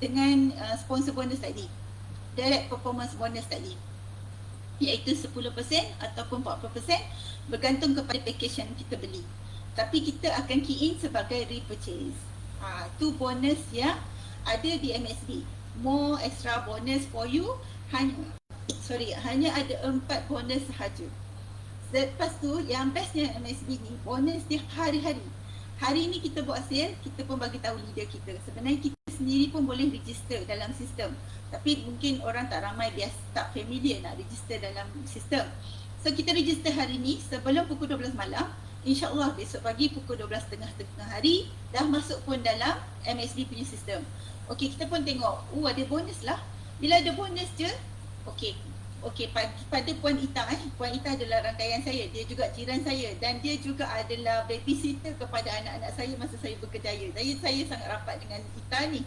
dengan sponsor bonus tadi. Direct performance bonus tadi. Iaitu 10% ataupun 40% bergantung kepada package yang kita beli. Tapi kita akan key in sebagai repurchase. Tu bonus yang ada di MSB. More extra bonus for you. Hanya ada 4 bonus sahaja. Lepas tu yang bestnya MSB ni, bonus dia hari-hari. Hari ni kita buat sale, kita pun bagi tahu leader kita. Sebenarnya kita sendiri pun boleh register dalam sistem. Tapi mungkin orang tak ramai tak familiar nak register dalam sistem. So kita register hari ni sebelum pukul 12 malam. InsyaAllah besok pagi pukul 12.30 tengah hari dah masuk pun dalam MSB punya sistem. Okey, kita pun tengok, ada bonus lah. Bila ada bonus je, okey, pada Puan Ita, Puan Ita adalah rangkaian saya, dia juga jiran saya dan dia juga adalah babysitter kepada anak-anak saya masa saya berkejaya. Saya sangat rapat dengan Ita ni.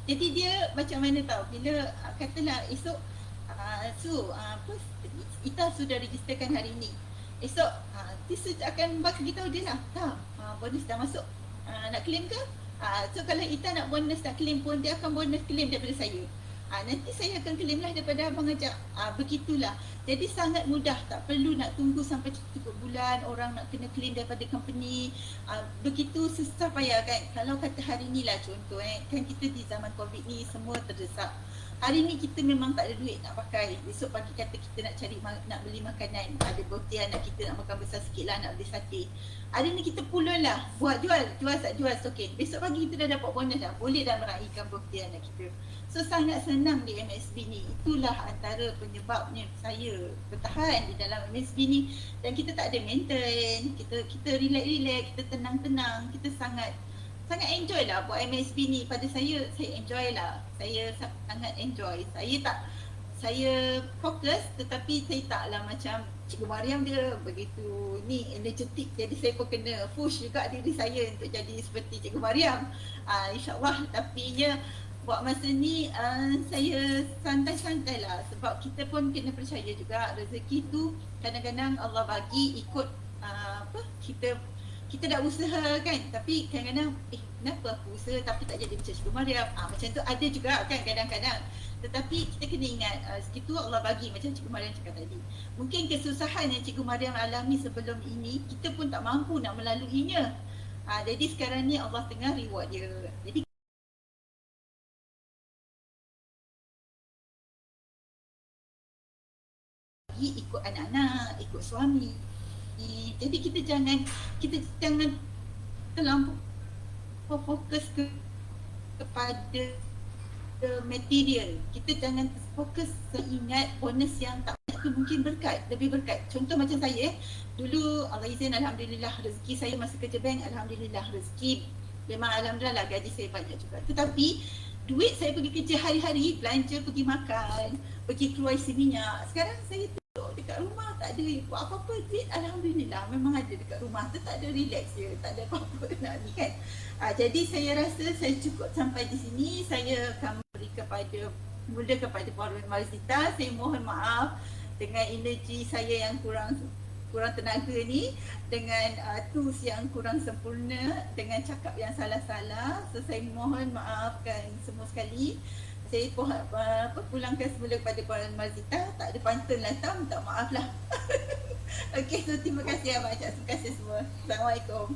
Jadi dia macam mana tahu, bila katalah esok apa, Ita sudah registerkan hari ni. Esok Tis akan bagi tahu dia lah. Bonus dah masuk. Nak claim ke? So kalau Ita nak bonus nak claim pun dia akan bonus claim daripada saya. Nanti saya akan claim lah daripada abang ajak. Begitulah. Jadi sangat mudah, tak perlu nak tunggu sampai cukup bulan orang nak kena claim daripada company. Begitu susah payah kan. Kalau kata hari ni lah contoh kan kita di zaman COVID ni semua terdesak. Hari ni kita memang tak ada duit nak pakai. Besok pagi kata kita nak cari nak beli makanan. Ada birthday anak kita nak makan besar sikit lah, nak beli sate. Hari ni kita pulun lah buat jual tak jual token. Besok pagi kita dah dapat bonus dah. Boleh dah meraihkan birthday anak kita. So sangat senang di MSB ni. Itulah antara penyebabnya saya bertahan di dalam MSB ni. Dan kita tak ada maintain. Kita relax-relax, kita tenang-tenang. Kita sangat enjoy lah buat MSB ni. Pada saya enjoy lah. Saya sangat enjoy. Saya fokus tetapi saya taklah macam Cikgu Mariam dia begitu ni energetik, jadi saya pun kena push juga diri saya untuk jadi seperti Cikgu Mariam. InsyaAllah, tapi buat masa ni saya santai-santai lah sebab kita pun kena percaya juga rezeki tu kadang-kadang Allah bagi ikut kita dah usaha kan, tapi kadang-kadang kenapa aku usaha tapi tak jadi macam Cikgu Mariam. Macam tu ada juga kan kadang-kadang. Tetapi kita kena ingat rezeki tu Allah bagi macam Cikgu Mariam cakap tadi. Mungkin kesusahan yang Cikgu Mariam alami sebelum ini kita pun tak mampu nak melaluinya. Jadi sekarang ni Allah tengah reward dia. Jadi ikut anak-anak, ikut suami. Jadi kita jangan terlampau fokus kepada material. Kita jangan fokus ingat bonus yang tak banyak tu mungkin lebih berkat. Contoh macam saya dulu Allah izin alhamdulillah rezeki saya masa kerja bank, alhamdulillah rezeki memang alhamdulillah lah gaji saya banyak juga. Tetapi duit saya pergi kerja hari-hari, belanja, pergi makan, pergi keluar isi minyak. Sekarang saya duduk dekat rumah, tak ada buat apa-apa, duit alhamdulillah memang ada dekat rumah tu, tak ada relax je, tak ada apa-apa nak ni kan. Jadi saya rasa saya cukup sampai di sini. Saya akan beri kepada Puan Marzita. Saya mohon maaf dengan energi saya yang kurang tenaga ni, dengan tools yang kurang sempurna, dengan cakap yang salah-salah. So saya mohon maafkan semua sekali. Saya pulangkan semula kepada Puan Marzita. Tak ada pantun lah, minta maaf lah. Okey, so terima kasih Abang Acak. Terima kasih semua. Assalamualaikum.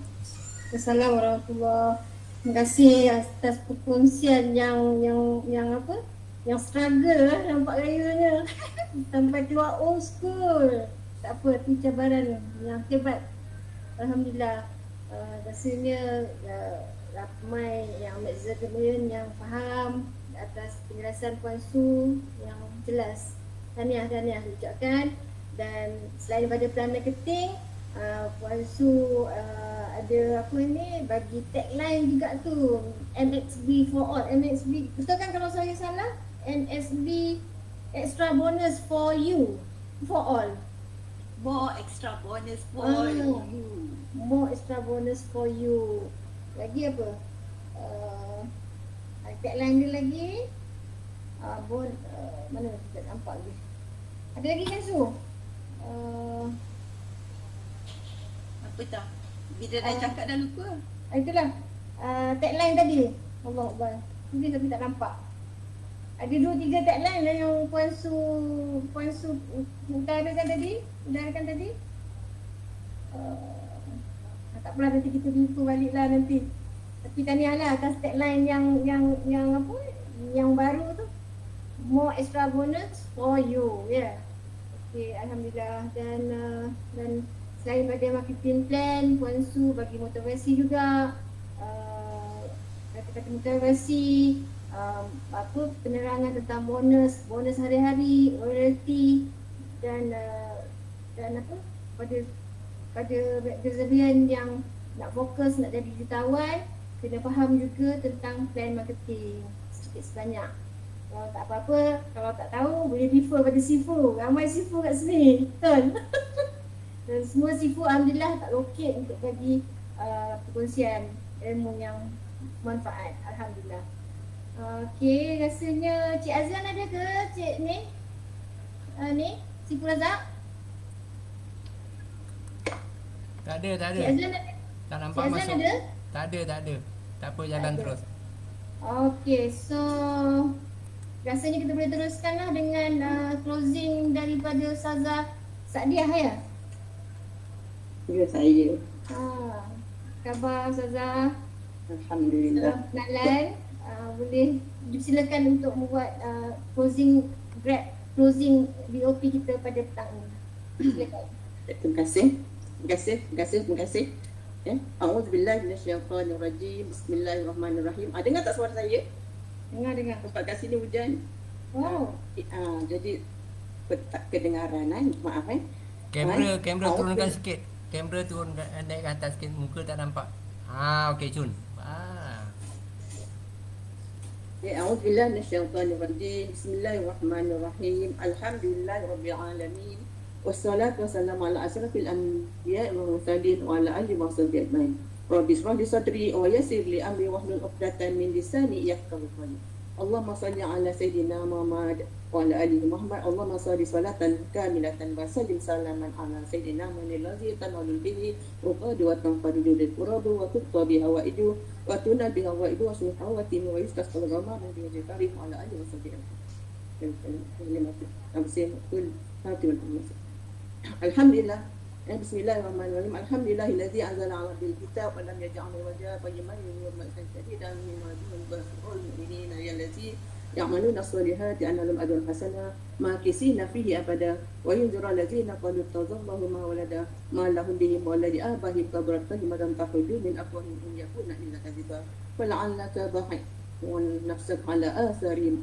Assalamualaikum warahmatullahi. Terima kasih atas perkongsian yang apa? Yang struggle lah nampak gayanya. Sampai keluar old school. Tak apa, itu cabaran yang hebat. Alhamdulillah. Rasanya ramai yang ambil examen yang faham atas penjelasan Puan Su yang jelas. Tahniah ucapkan. Dan selain daripada plan marketing, Puan Su ada apa ni, bagi tagline juga tu, NXB for all. NXB, betul kan kalau saya salah? NXB extra bonus for you, for all. More extra bonus for you. More extra bonus for you. Lagi apa? Tagline dia lagi. Mana tak nampak lagi. Ada lagi kan Su? Apa tak? Bila dah cakap dah lupa. Itulah tagline tadi. Allah Akbar. Mungkin tapi tak nampak. Ada 2-3 tagline lah yang Puan Su utarakan tadi. Tak apalah, nanti kita jumpa balik lah nanti. Tapi tahniah lah atas tagline yang apa? Yang baru tu. More extra bonus for you. Yeah. Okay, alhamdulillah. Dan selain pada marketing plan, Puan Su bagi motivasi juga, kata-kata motivasi, penerangan tentang bonus hari-hari, royalty dan apa pada reservian yang nak fokus nak jadi jutawan, kena faham juga tentang plan marketing sedikit sebanyak. Kalau tak apa-apa, kalau tak tahu boleh refer pada Sifu. Ramai Sifu kat sini, betul. Dan semua Sifu alhamdulillah tak lokit untuk bagi perkongsian ilmu yang manfaat. Alhamdulillah. Okey, rasanya Cik Azlan ada ke Cik ni? ni si Razak? Tak ada, tak Si ada. Azlan ada? Tak Si nampak Azlan masuk. ada? Tak ada, tak ada. Tak apa, jalan ada. terus. Okey, so rasanya kita boleh teruskanlah dengan closing daripada Ustazah Sadiah ya. Ya, saya. Khabar Ustazah? Alhamdulillah. Salam kenalan. Boleh dipersilakan untuk membuat closing BOP kita pada petang ini. Silakan. Terima kasih. Terima kasih. Terima kasih. Terima kasih. A'udzubillahi minasyaitonirrajim. Bismillahirrahmanirrahim. Dengar tak suara saya? Dengar. Tempat kat sini hujan. Oh. Jadi tak kedengaran. Maaf. Kamera turunkan sikit. Kamera turun naik ke atas sikit. Muka tak nampak. Okey Cun. A'udzubillahi minasyaitonirrajim. Bismillahirrahmanirrahim. Alhamdulillahirabbil alamin. Wassalatu wassalamu ala asyrafil anbiya'i wal mursalin wa ala alihi wa sahbihi ajmain. Rabbi shrah li sadri wa yassir li amri wahlul 'uqdatam min lisani yafqahu qawli. Allahumma salli ala sayyidina Muhammad wa ala alihi Muhammad. Allahumma salli salatan kamilatan wa sallim salaman ala sayyidina Muhammadin allazi tanalul bihi uqadu wa tanfadu bil qurabu wa tuqta biha wa idu wa tuna biha wa idu wa suhawati wa yustasqal ghamama bi wajhi karim wa ala alihi wa sahbihi ajmain. Alhamdulillah. Bismillahirrahmanirrahim. Alhamdulillahillazi anzala 'ala abdil kitab wa lam yaj'al wajha qayyiman yawmal shadidan min wajhil basirul mu'minina allazi ya'maluna as-solihati anna lahum ajran hasana makisina fihi abada wa yunziru allazina qalu tadallahu ma walada ma lahum bihi waladi abahi kabrat kalimatan takhruju min afwahihim in yakuna illa kadhiba fala'allaka bahi'un nafsaka 'ala atharihim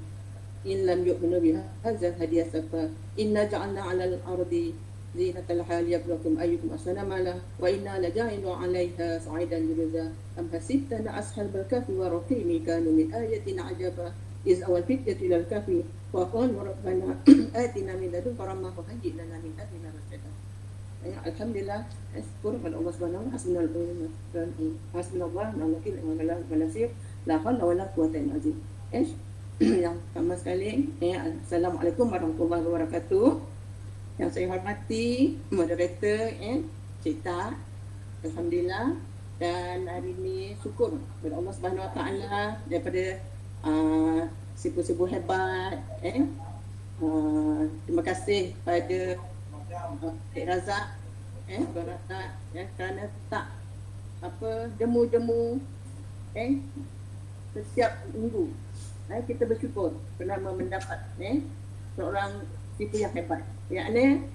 in lam yu'minu biha hadza hadiya safa inna ja'alna 'alal ardi zinatal haliyablakum ayyukum ahsanu amala wa inna laja'ilun 'alayha sa'idan juruza am hasibta anna ashabal kahfi wa raqimi kanu min ayatina 'ajaba iz awal fityatu ilal kahfi wa qalu rabbana atina min ladunka rahmah wa hayyi lana min amrina rashada. Alhamdulillah, syukur kepada Allah Subhanahu wa taala. Hasbunallah wa ni'mal wakil la haula wala quwwata illa billah. Yang pertama sekali, Assalamualaikum warahmatullahi wabarakatuh. Yang saya hormati moderator Cita, alhamdulillah, dan hari ini syukur kepada Allah Subhanahu Wa Taala daripada sibuk-sibuk hebat. Terima kasih pada Cik Razak, kerana tak jemu setiap minggu. Kita bersyukur kerana mendapat seorang cipu yang hebat, yakni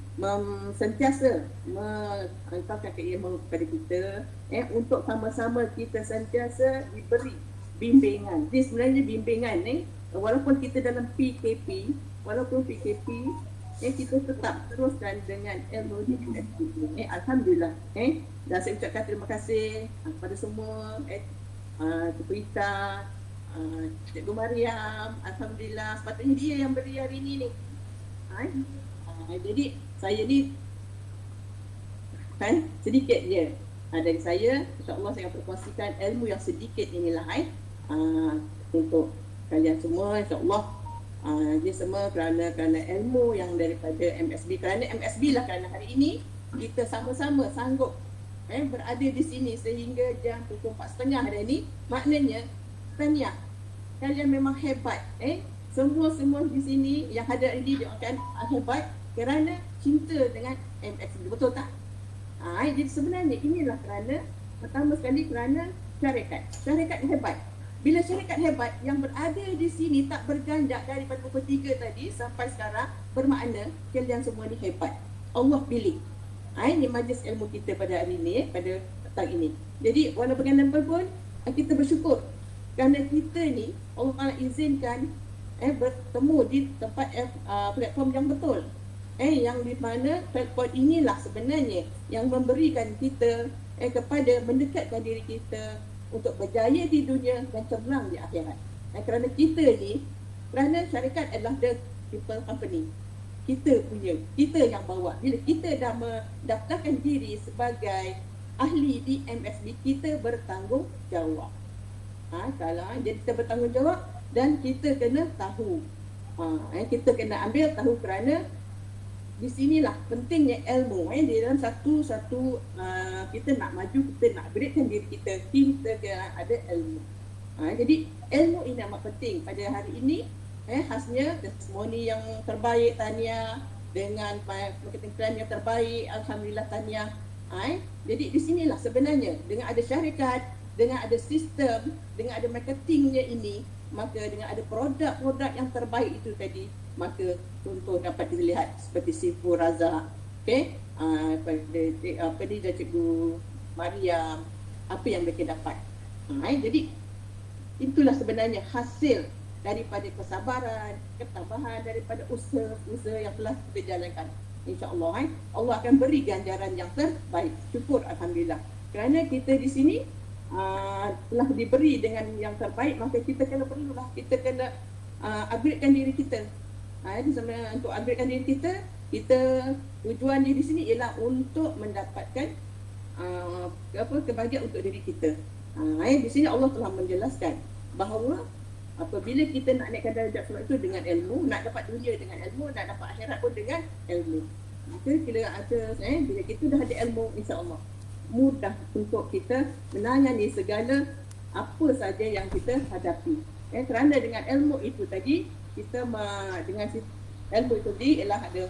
sentiasa menghantarkan keilmuan kepada kita untuk sama-sama kita sentiasa diberi bimbingan. Ini sebenarnya bimbingan walaupun kita dalam PKP, kita tetap teruskan dengan ilmu di UFT. Alhamdulillah. Dan saya ucapkan terima kasih kepada semua Cikgu Ita, Cikgu Mariam. Alhamdulillah, sepatutnya dia yang beri hari ini ni. Jadi saya ni sedikit je dari saya, insyaAllah saya akan berkongsikan ilmu yang sedikit inilah untuk kalian semua, insyaAllah. Ini semua kerana ilmu yang daripada MSB. Kerana MSB lah, kerana hari ini kita sama-sama sanggup berada di sini sehingga jam pukul 4.30 hari ini. Maknanya tahniah, kalian memang hebat. Semua di sini yang hadir ini dia akan hebat kerana cinta dengan MSB, betul tak? Jadi sebenarnya inilah kerana pertama sekali kerana syarikat hebat. Bila syarikat hebat yang berada di sini tak berganjak daripada pukul 3 tadi sampai sekarang, bermakna kalian semua ni hebat. Allah pilih. Ini majlis ilmu kita pada hari ini, pada petang ini. Jadi walau bagaimanapun kita bersyukur kerana kita ni Allah izinkan bertemu di tempat platform yang betul. Yang di mana platform inilah sebenarnya yang memberikan kita kepada mendekatkan diri kita untuk berjaya di dunia dan cemerlang di akhirat. Kerana kita ni, kerana syarikat adalah the people company. Kita yang bawa. Bila kita dah mendaftarkan diri sebagai ahli di MSB, kita bertanggungjawab. Jadi kita bertanggungjawab dan kita kena tahu. Kita kena ambil tahu kerana di sinilah pentingnya ilmu di dalam satu kita nak maju, kita nak upgradekan diri kita kena ada ilmu. Jadi ilmu ini amat penting pada hari ini. Khasnya testimoni yang terbaik tahniah dengan marketing plan yang terbaik, alhamdulillah tahniah. Jadi di sinilah sebenarnya dengan ada syarikat, dengan ada sistem, dengan ada marketingnya ini, maka dengan ada produk-produk yang terbaik itu tadi, maka contoh dapat dilihat seperti Sifu Razak, pada dia Cikgu Mariam, apa yang mereka dapat. Jadi itulah sebenarnya hasil daripada kesabaran, ketabahan daripada usaha yang telah kita jalankan. InsyaAllah Allah akan beri ganjaran yang terbaik. Syukur alhamdulillah. Kerana kita di sini telah diberi dengan yang terbaik, maka kita kena upgradekan diri kita. Jadi sebenarnya untuk upgradekan diri kita tujuan di sini ialah untuk mendapatkan kebahagiaan untuk diri kita. Di sini Allah telah menjelaskan bahawa apabila kita nak naikkan darjat sebab itu dengan ilmu, nak dapat dunia dengan ilmu, nak dapat akhirat pun dengan ilmu. Maka bila kita dah ada ilmu, insya-Allah mudah untuk kita menangani segala apa saja yang kita hadapi. Kerana dengan ilmu itu tadi, kita dengan ilmu itu tadi ialah ada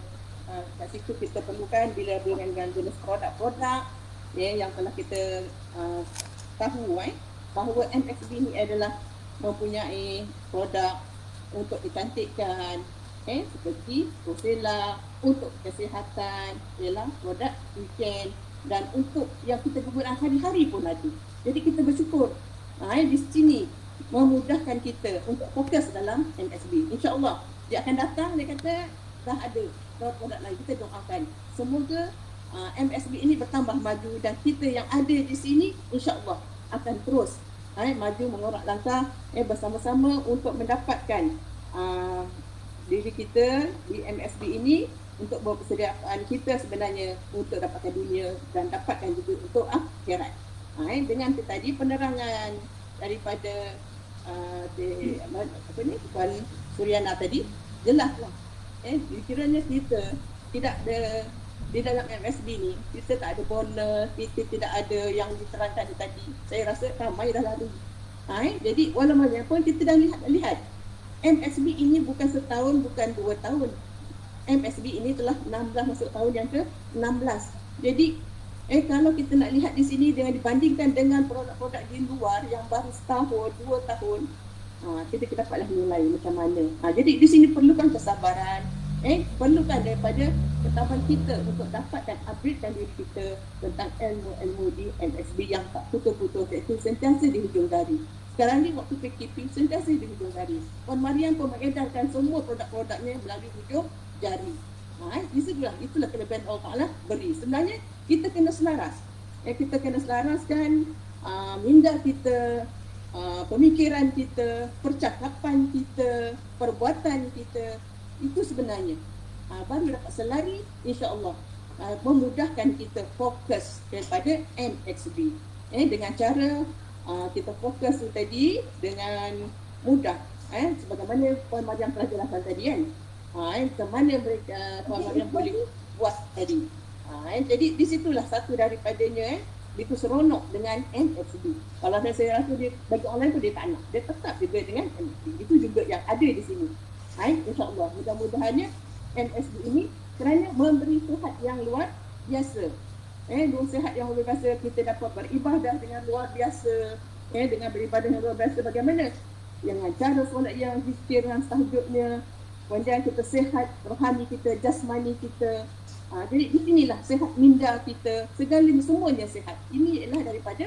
kat situ kita perlukan bila dengan jenis produk-produk yang telah kita tahu bahawa MXB ni adalah mempunyai produk untuk kecantikan, seperti Rosella, untuk kesihatan, ialah produk weekend, dan untuk yang kita gunakan hari-hari pun ada. Jadi kita bersyukur di sini memudahkan kita untuk fokus dalam MSB. InsyaAllah dia akan datang, dia kata dah ada produk lain. Kita doakan semoga MSB ini bertambah maju dan kita yang ada di sini insyaAllah akan terus maju mengorak langkah bersama-sama untuk mendapatkan diri kita di MSB ini, untuk persediaan kita sebenarnya untuk dapatkan dunia dan dapatkan juga untuk akhirat. Dengan tadi penerangan daripada Puan Suryana tadi, jelaslah kiranya kita tidak ada di dalam MSB ni, kita tak ada bonus, kita tidak ada yang diterangkan tadi. Saya rasa ramai dah lalu. Jadi walaupun pun kita dah lihat MSB ini bukan setahun, bukan 2 tahun. MSB ini telah 16 masuk tahun yang ke-16. Jadi kalau kita nak lihat di sini dengan dibandingkan dengan produk-produk di luar yang baru setahun, 2 tahun, kita dapatlah nilai macam mana. Jadi di sini perlukan kesabaran, perlukan daripada ketabahan kita untuk dapatkan upgradekan diri kita tentang ilmu-ilmu di MSB yang tak putus-putus, iaitu sentiasa di hujung jari. Sekarang ni waktu PKP sentiasa di hujung jari. Puan Mariam pun mengedarkan semua produk-produknya melalui hujung jari. Itulah kelebihan Allah Ta'ala beri. Sebenarnya kita kena selaras. Kita kena selaraskan minda kita, pemikiran kita, percakapan kita, perbuatan kita. Itu sebenarnya baru dapat selari, insya-Allah memudahkan kita fokus daripada MXB. Dengan cara kita fokus tu tadi dengan mudah, sebagaimana Puan Mariam telah jelaskan tadi kan. Ke mana mereka Puan Mariam boleh buat tadi. Jadi di situlah satu daripadanya itu seronok dengan MXB. Kalau saya rasa dia bagi online tu dia tak nak, dia tetap juga dengan MXB. Itu juga yang ada di sini. InsyaAllah mudah-mudahannya MSB ini kerana memberi sihat yang luar biasa. Sihat yang luar biasa, kita dapat beribadah dengan luar biasa. Dengan beribadah yang luar biasa bagaimana? Dengan cara solat yang zikir dan tahajudnya. Kemudian kita sihat rohani kita, jasmani kita. Jadi di sinilah sihat minda kita, segalanya semuanya sihat. Ini ialah daripada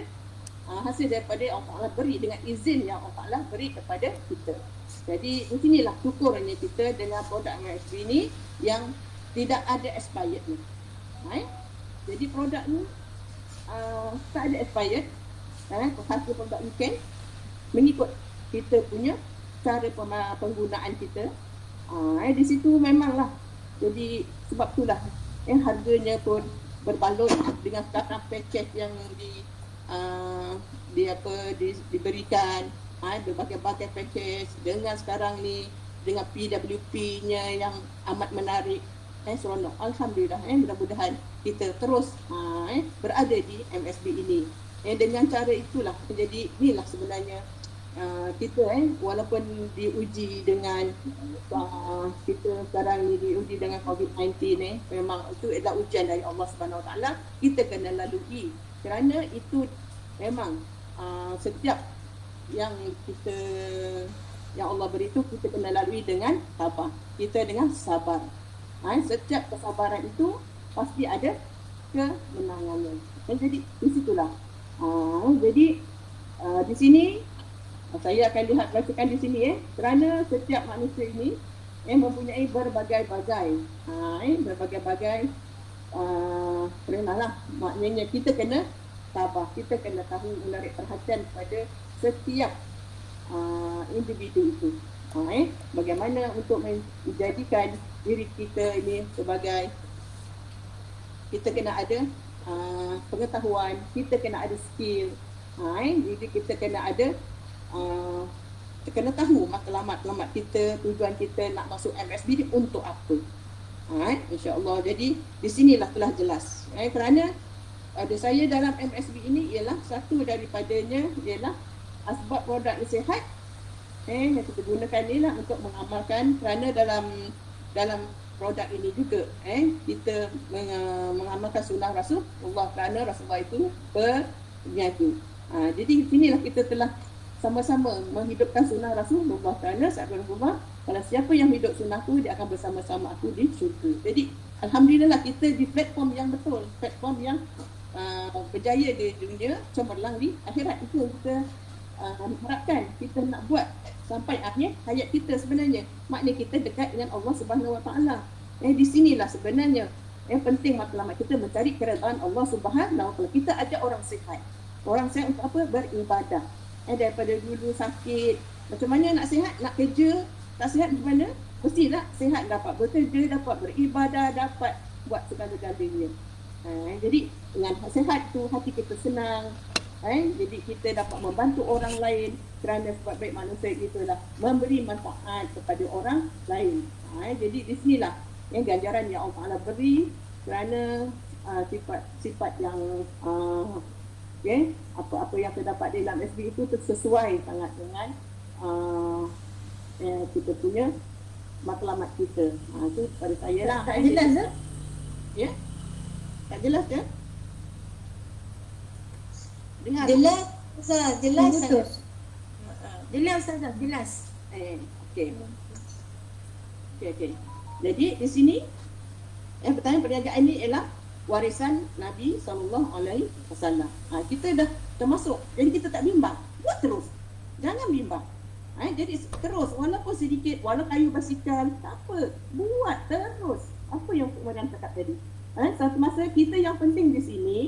hasil daripada Allah Ta'ala beri dengan izin yang Allah Ta'ala beri kepada kita. Jadi di sinilah syukurnya kita dengan produk MSB ni yang tidak ada expired ni. Jadi produk ni tak ada expired. Satu produk weekend mengikut kita punya cara penggunaan kita. Di situ memanglah. Jadi sebab itulah harganya pun berbaloi dengan sekarang package yang diberikan, berbagai-bagai package dengan sekarang ni dengan PWP-nya yang amat menarik. seronok. Alhamdulillah, mudah-mudahan kita terus berada di MSB ini. Dengan cara itulah, jadi inilah sebenarnya kita walaupun diuji dengan kita sekarang ni diuji dengan COVID-19 memang itu adalah ujian dari Allah Subhanahu Wa Taala, kita kena lalui kerana itu memang setiap yang kita yang Allah beri itu kita kena lalui dengan sabar. Kita dengan sabar. Setiap kesabaran itu pasti ada kemenangannya. Dan jadi di situlah. Jadi di sini saya akan bacakan di sini kerana setiap manusia ini mempunyai berbagai-bagai perintahlah. Maknanya kita kena sabar, kita kena tahu menarik perhatian kepada setiap individu itu. Bagaimana untuk menjadikan diri kita ini sebagai, kita kena ada pengetahuan, kita kena ada skill. Jadi kita kena ada kita kena tahu matlamat kita, tujuan kita nak masuk MSB ni untuk apa. InsyaAllah. Jadi di sinilah telah jelas. Kerana ada saya dalam MSB ini ialah satu daripadanya ialah asbab produk nasihat yang kita gunakan ni lah untuk mengamalkan, kerana dalam produk ini juga kita mengamalkan sunnah Rasulullah, kerana Rasulullah itu penyaga. Jadi sinilah kita telah sama-sama menghidupkan sunnah Rasulullah, kerana sahabat Rasulullah, kalau siapa yang hidup sunnah tu dia akan bersama-sama aku di syurga. Jadi alhamdulillah kita di platform yang betul, platform yang berjaya di dunia, cemerlang di akhirat. Itu kita harapkan kita nak buat sampai akhir hayat kita sebenarnya. Maknanya kita dekat dengan Allah Subhanahu Wa Taala. Di sinilah sebenarnya penting matlamat kita mencari keredaan Allah Subhanahu Wa Taala. Kita ajak orang sihat. Orang sihat untuk apa? Beribadah. Daripada dulu sakit, macam mana nak sihat, nak kerja, tak sihat macam mana? Mestilah sihat, dapat bekerja, dapat beribadah, dapat buat segala-galanya. Jadi dengan sihat tu hati kita senang. Jadi kita dapat membantu orang lain, kerana sebab baik manusia itulah memberi manfaat kepada orang lain. Jadi di sinilah ganjaran yang Allah Taala beri, kerana sifat yang apa-apa yang terdapat dalam SB itu sesuai sangat dengan kita punya matlamat kita. Itu pada saya lah. Tak jelas ke? Ya? Tak jelas ke? Dengar? Jelas, Ustaz. Jelas sangat. Jelas Ustazah, jelas. Okey. Jadi di sini pertanyaan perniagaan ini ialah warisan Nabi SAW. Kita dah termasuk, jadi kita tak bimbang. Buat terus. Jangan bimbang. Jadi terus, walaupun sedikit, walau kayu basikal, tak apa. Buat terus. Apa yang Pak Mariam cakap tadi. Satu masa kita yang penting di sini,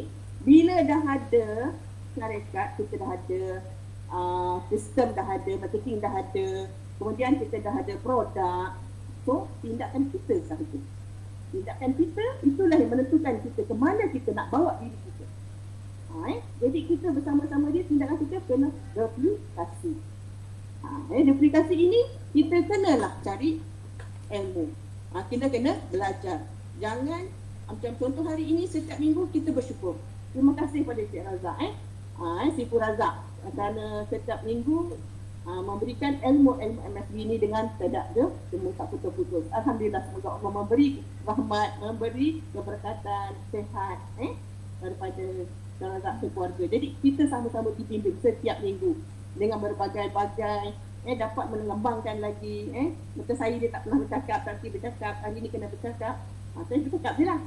bila dah ada syarikat, kita dah ada sistem, dah ada marketing, dah ada, kemudian kita dah ada produk. So, tindakan kita sahaja. Tindakan kita itulah yang menentukan kita ke mana kita nak bawa diri kita. Jadi kita bersama-sama dia, tindakan kita kena replikasi. Replikasi ini kita kenalah cari ilmu. Kita kena belajar. Jangan macam contoh hari ini setiap minggu kita bersyukur. Terima kasih pada Cik Razak Sifu Razak, kerana setiap minggu memberikan ilmu MSB ini dengan tidak ada semua tak putus-putus. Alhamdulillah, semoga Allah memberi rahmat, memberi keberkatan, sehat daripada Razak keluarga. Jadi kita sama-sama dibimbing setiap minggu dengan berbagai-bagai dapat mengembangkan lagi. Macam saya dia tak pernah bercakap, tapi bercakap, hari ni kena bercakap. Saya bercakap je lah.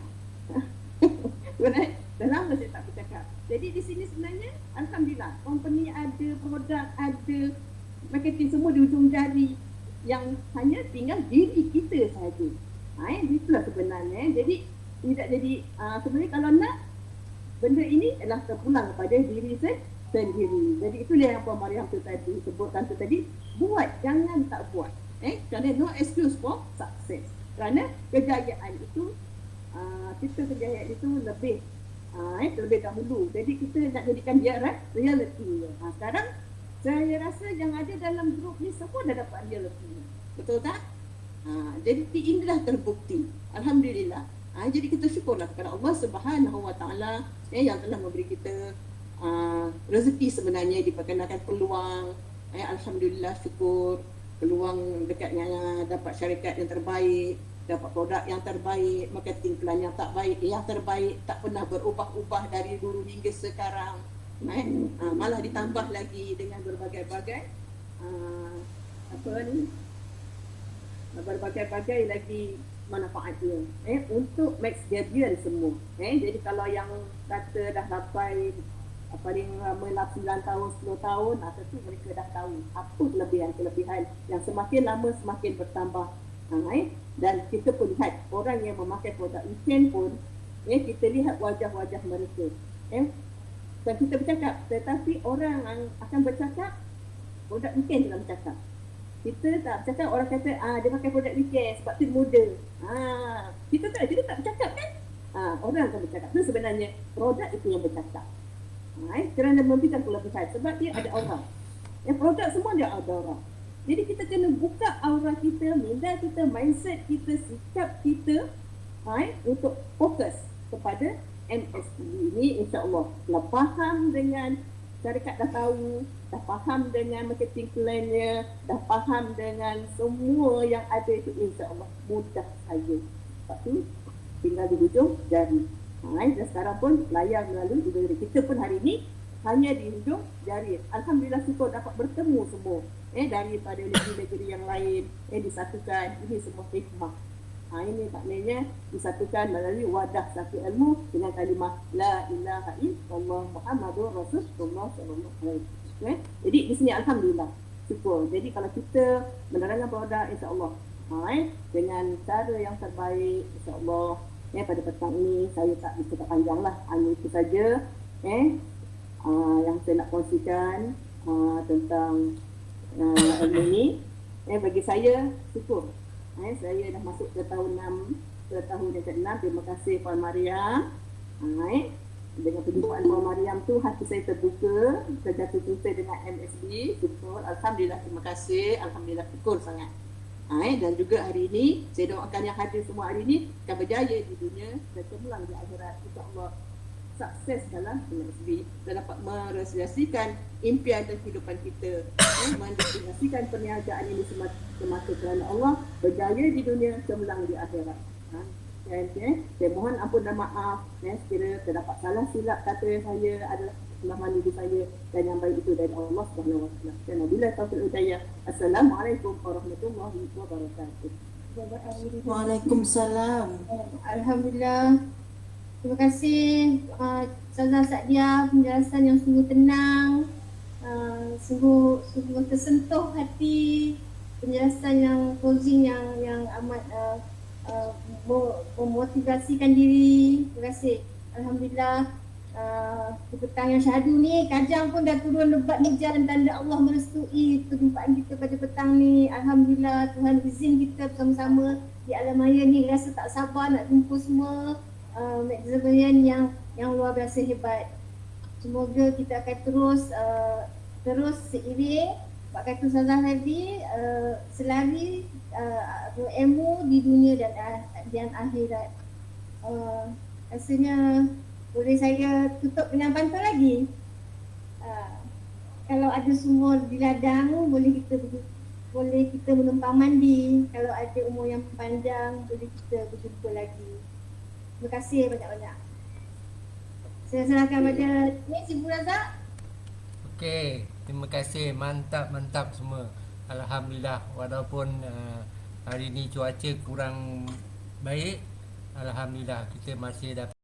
Dah lama saya tak bercakap. Jadi di sini sebenarnya alhamdulillah, company ada, produk ada, marketing semua di ujung jari, yang hanya tinggal diri kita sahaja. Itulah sebenarnya. Jadi tidak jadi sebenarnya kalau nak benda ini adalah terpulang kepada diri sendiri. Jadi itulah yang Puan Mariam tu tadi sebutkan tu tadi, buat, jangan tak buat. Kerana no excuse for success. Kerana kejayaan itu kita kejayaan itu lebih dahulu. Jadi kita nak jadikan dia reality. Sekarang saya rasa yang ada dalam grup ni semua dah dapat reality. Betul tak? Jadi inilah terbukti. Alhamdulillah. Jadi kita syukurlah kepada Allah Subhanahu Wa Taala yang telah memberi kita rezeki sebenarnya, diperkenalkan peluang. Alhamdulillah, syukur peluang dekatnya dapat syarikat yang terbaik, dapat produk yang terbaik, marketing plan yang terbaik, tak pernah berubah-ubah dari dulu hingga sekarang. Malah ditambah lagi dengan berbagai-bagai berbagai-bagai lagi manfaatnya untuk max gajian semua. Jadi kalau yang kata dah sampai paling lama 9 tahun, 10 tahun, tentu mereka dah tahu apa kelebihan yang semakin lama semakin bertambah. Dan kita pun lihat orang yang memakai produk weekend pun, kita lihat wajah-wajah mereka. Dan kita bercakap, tetapi orang akan bercakap produk weekend dalam bercakap. Kita tak bercakap, orang kata dia pakai produk weekend sebab tu muda. Kita tak bercakap kan? Orang akan bercakap. Itu sebenarnya produk itu yang bercakap. Kerana memberikan kelebihan sebab dia ada aura. Produk semua dia ada aura. Jadi kita kena buka aura kita, minda kita, mindset kita, sikap kita untuk fokus kepada MSB ini, insya-Allah. Dah faham dengan syarikat, dah tahu, dah faham dengan marketing plan-nya, dah faham dengan semua yang ada itu, insya-Allah mudah saja. Lepas tu tinggal di hujung jari. Dan sekarang pun layar melalui hujung jari. Kita pun hari ini hanya di hujung jari. Alhamdulillah, syukur dapat bertemu semua daripada negeri-negeri yang lain, disatukan. Ini semua hikmah. Ini maknanya disatukan melalui wadah satu ilmu dengan kalimah la ilaha illallah Muhammadur Rasulullah sallallahu alaihi wasallam. Jadi di sini alhamdulillah syukur. Jadi kalau kita menerangkan produk, insya-Allah dengan cara yang terbaik, insya-Allah. Pada petang ini saya tak bercakap panjanglah. Hanya itu saja yang saya nak kongsikan tentang ilmu ini. Bagi saya syukur. Saya dah masuk ke tahun 6, ke tahun yang ke-6. Terima kasih Puan Mariam. Dengan perjumpaan Puan Mariam tu hati saya terbuka, terjatuh cinta dengan MSB. Syukur. Alhamdulillah, terima kasih. Alhamdulillah, syukur sangat. Dan juga hari ini saya doakan yang hadir semua hari ini akan berjaya di dunia dan cemerlang di akhirat. InsyaAllah sukses dalam MSB dan dapat merealisasikan impian dan kehidupan kita, merealisasikan perniagaan ini semata kerana Allah, berjaya di dunia, cemerlang di akhirat. Saya mohon ampun dan maaf sekiranya terdapat salah silap kata saya adalah kesalahan diri saya, dan yang baik itu dari Allah Subhanahu wa taala. Dan bila taufiq hidayah. Assalamualaikum warahmatullahi wabarakatuh. Waalaikumsalam. Alhamdulillah. Terima kasih Ustazah Sa'diah, penjelasan yang sungguh tenang, sungguh tersentuh hati, penjelasan yang closing yang amat memotivasikan diri. Terima kasih. Alhamdulillah. Di petang yang syahdu ni, Kajang pun dah turun lebat hujan, tanda Allah merestui perjumpaan kita pada petang ni. Alhamdulillah, Tuhan izin kita bersama-sama di alam maya ni. Rasa tak sabar nak jumpa semua Maximilian yang luar biasa hebat. Semoga kita akan terus seiring Pak kata Ustazah tadi, selari ilmu di dunia dan akhirat. Rasanya boleh saya tutup dengan pantun lagi. Kalau ada semua di ladang, boleh kita menumpang mandi. Kalau ada umur yang panjang, boleh kita berjumpa lagi. Terima kasih banyak-banyak. Saya serahkan pada Ibu Razak. Okey, terima kasih. Mantap semua. Alhamdulillah, walaupun hari ni cuaca kurang baik, alhamdulillah kita masih dapat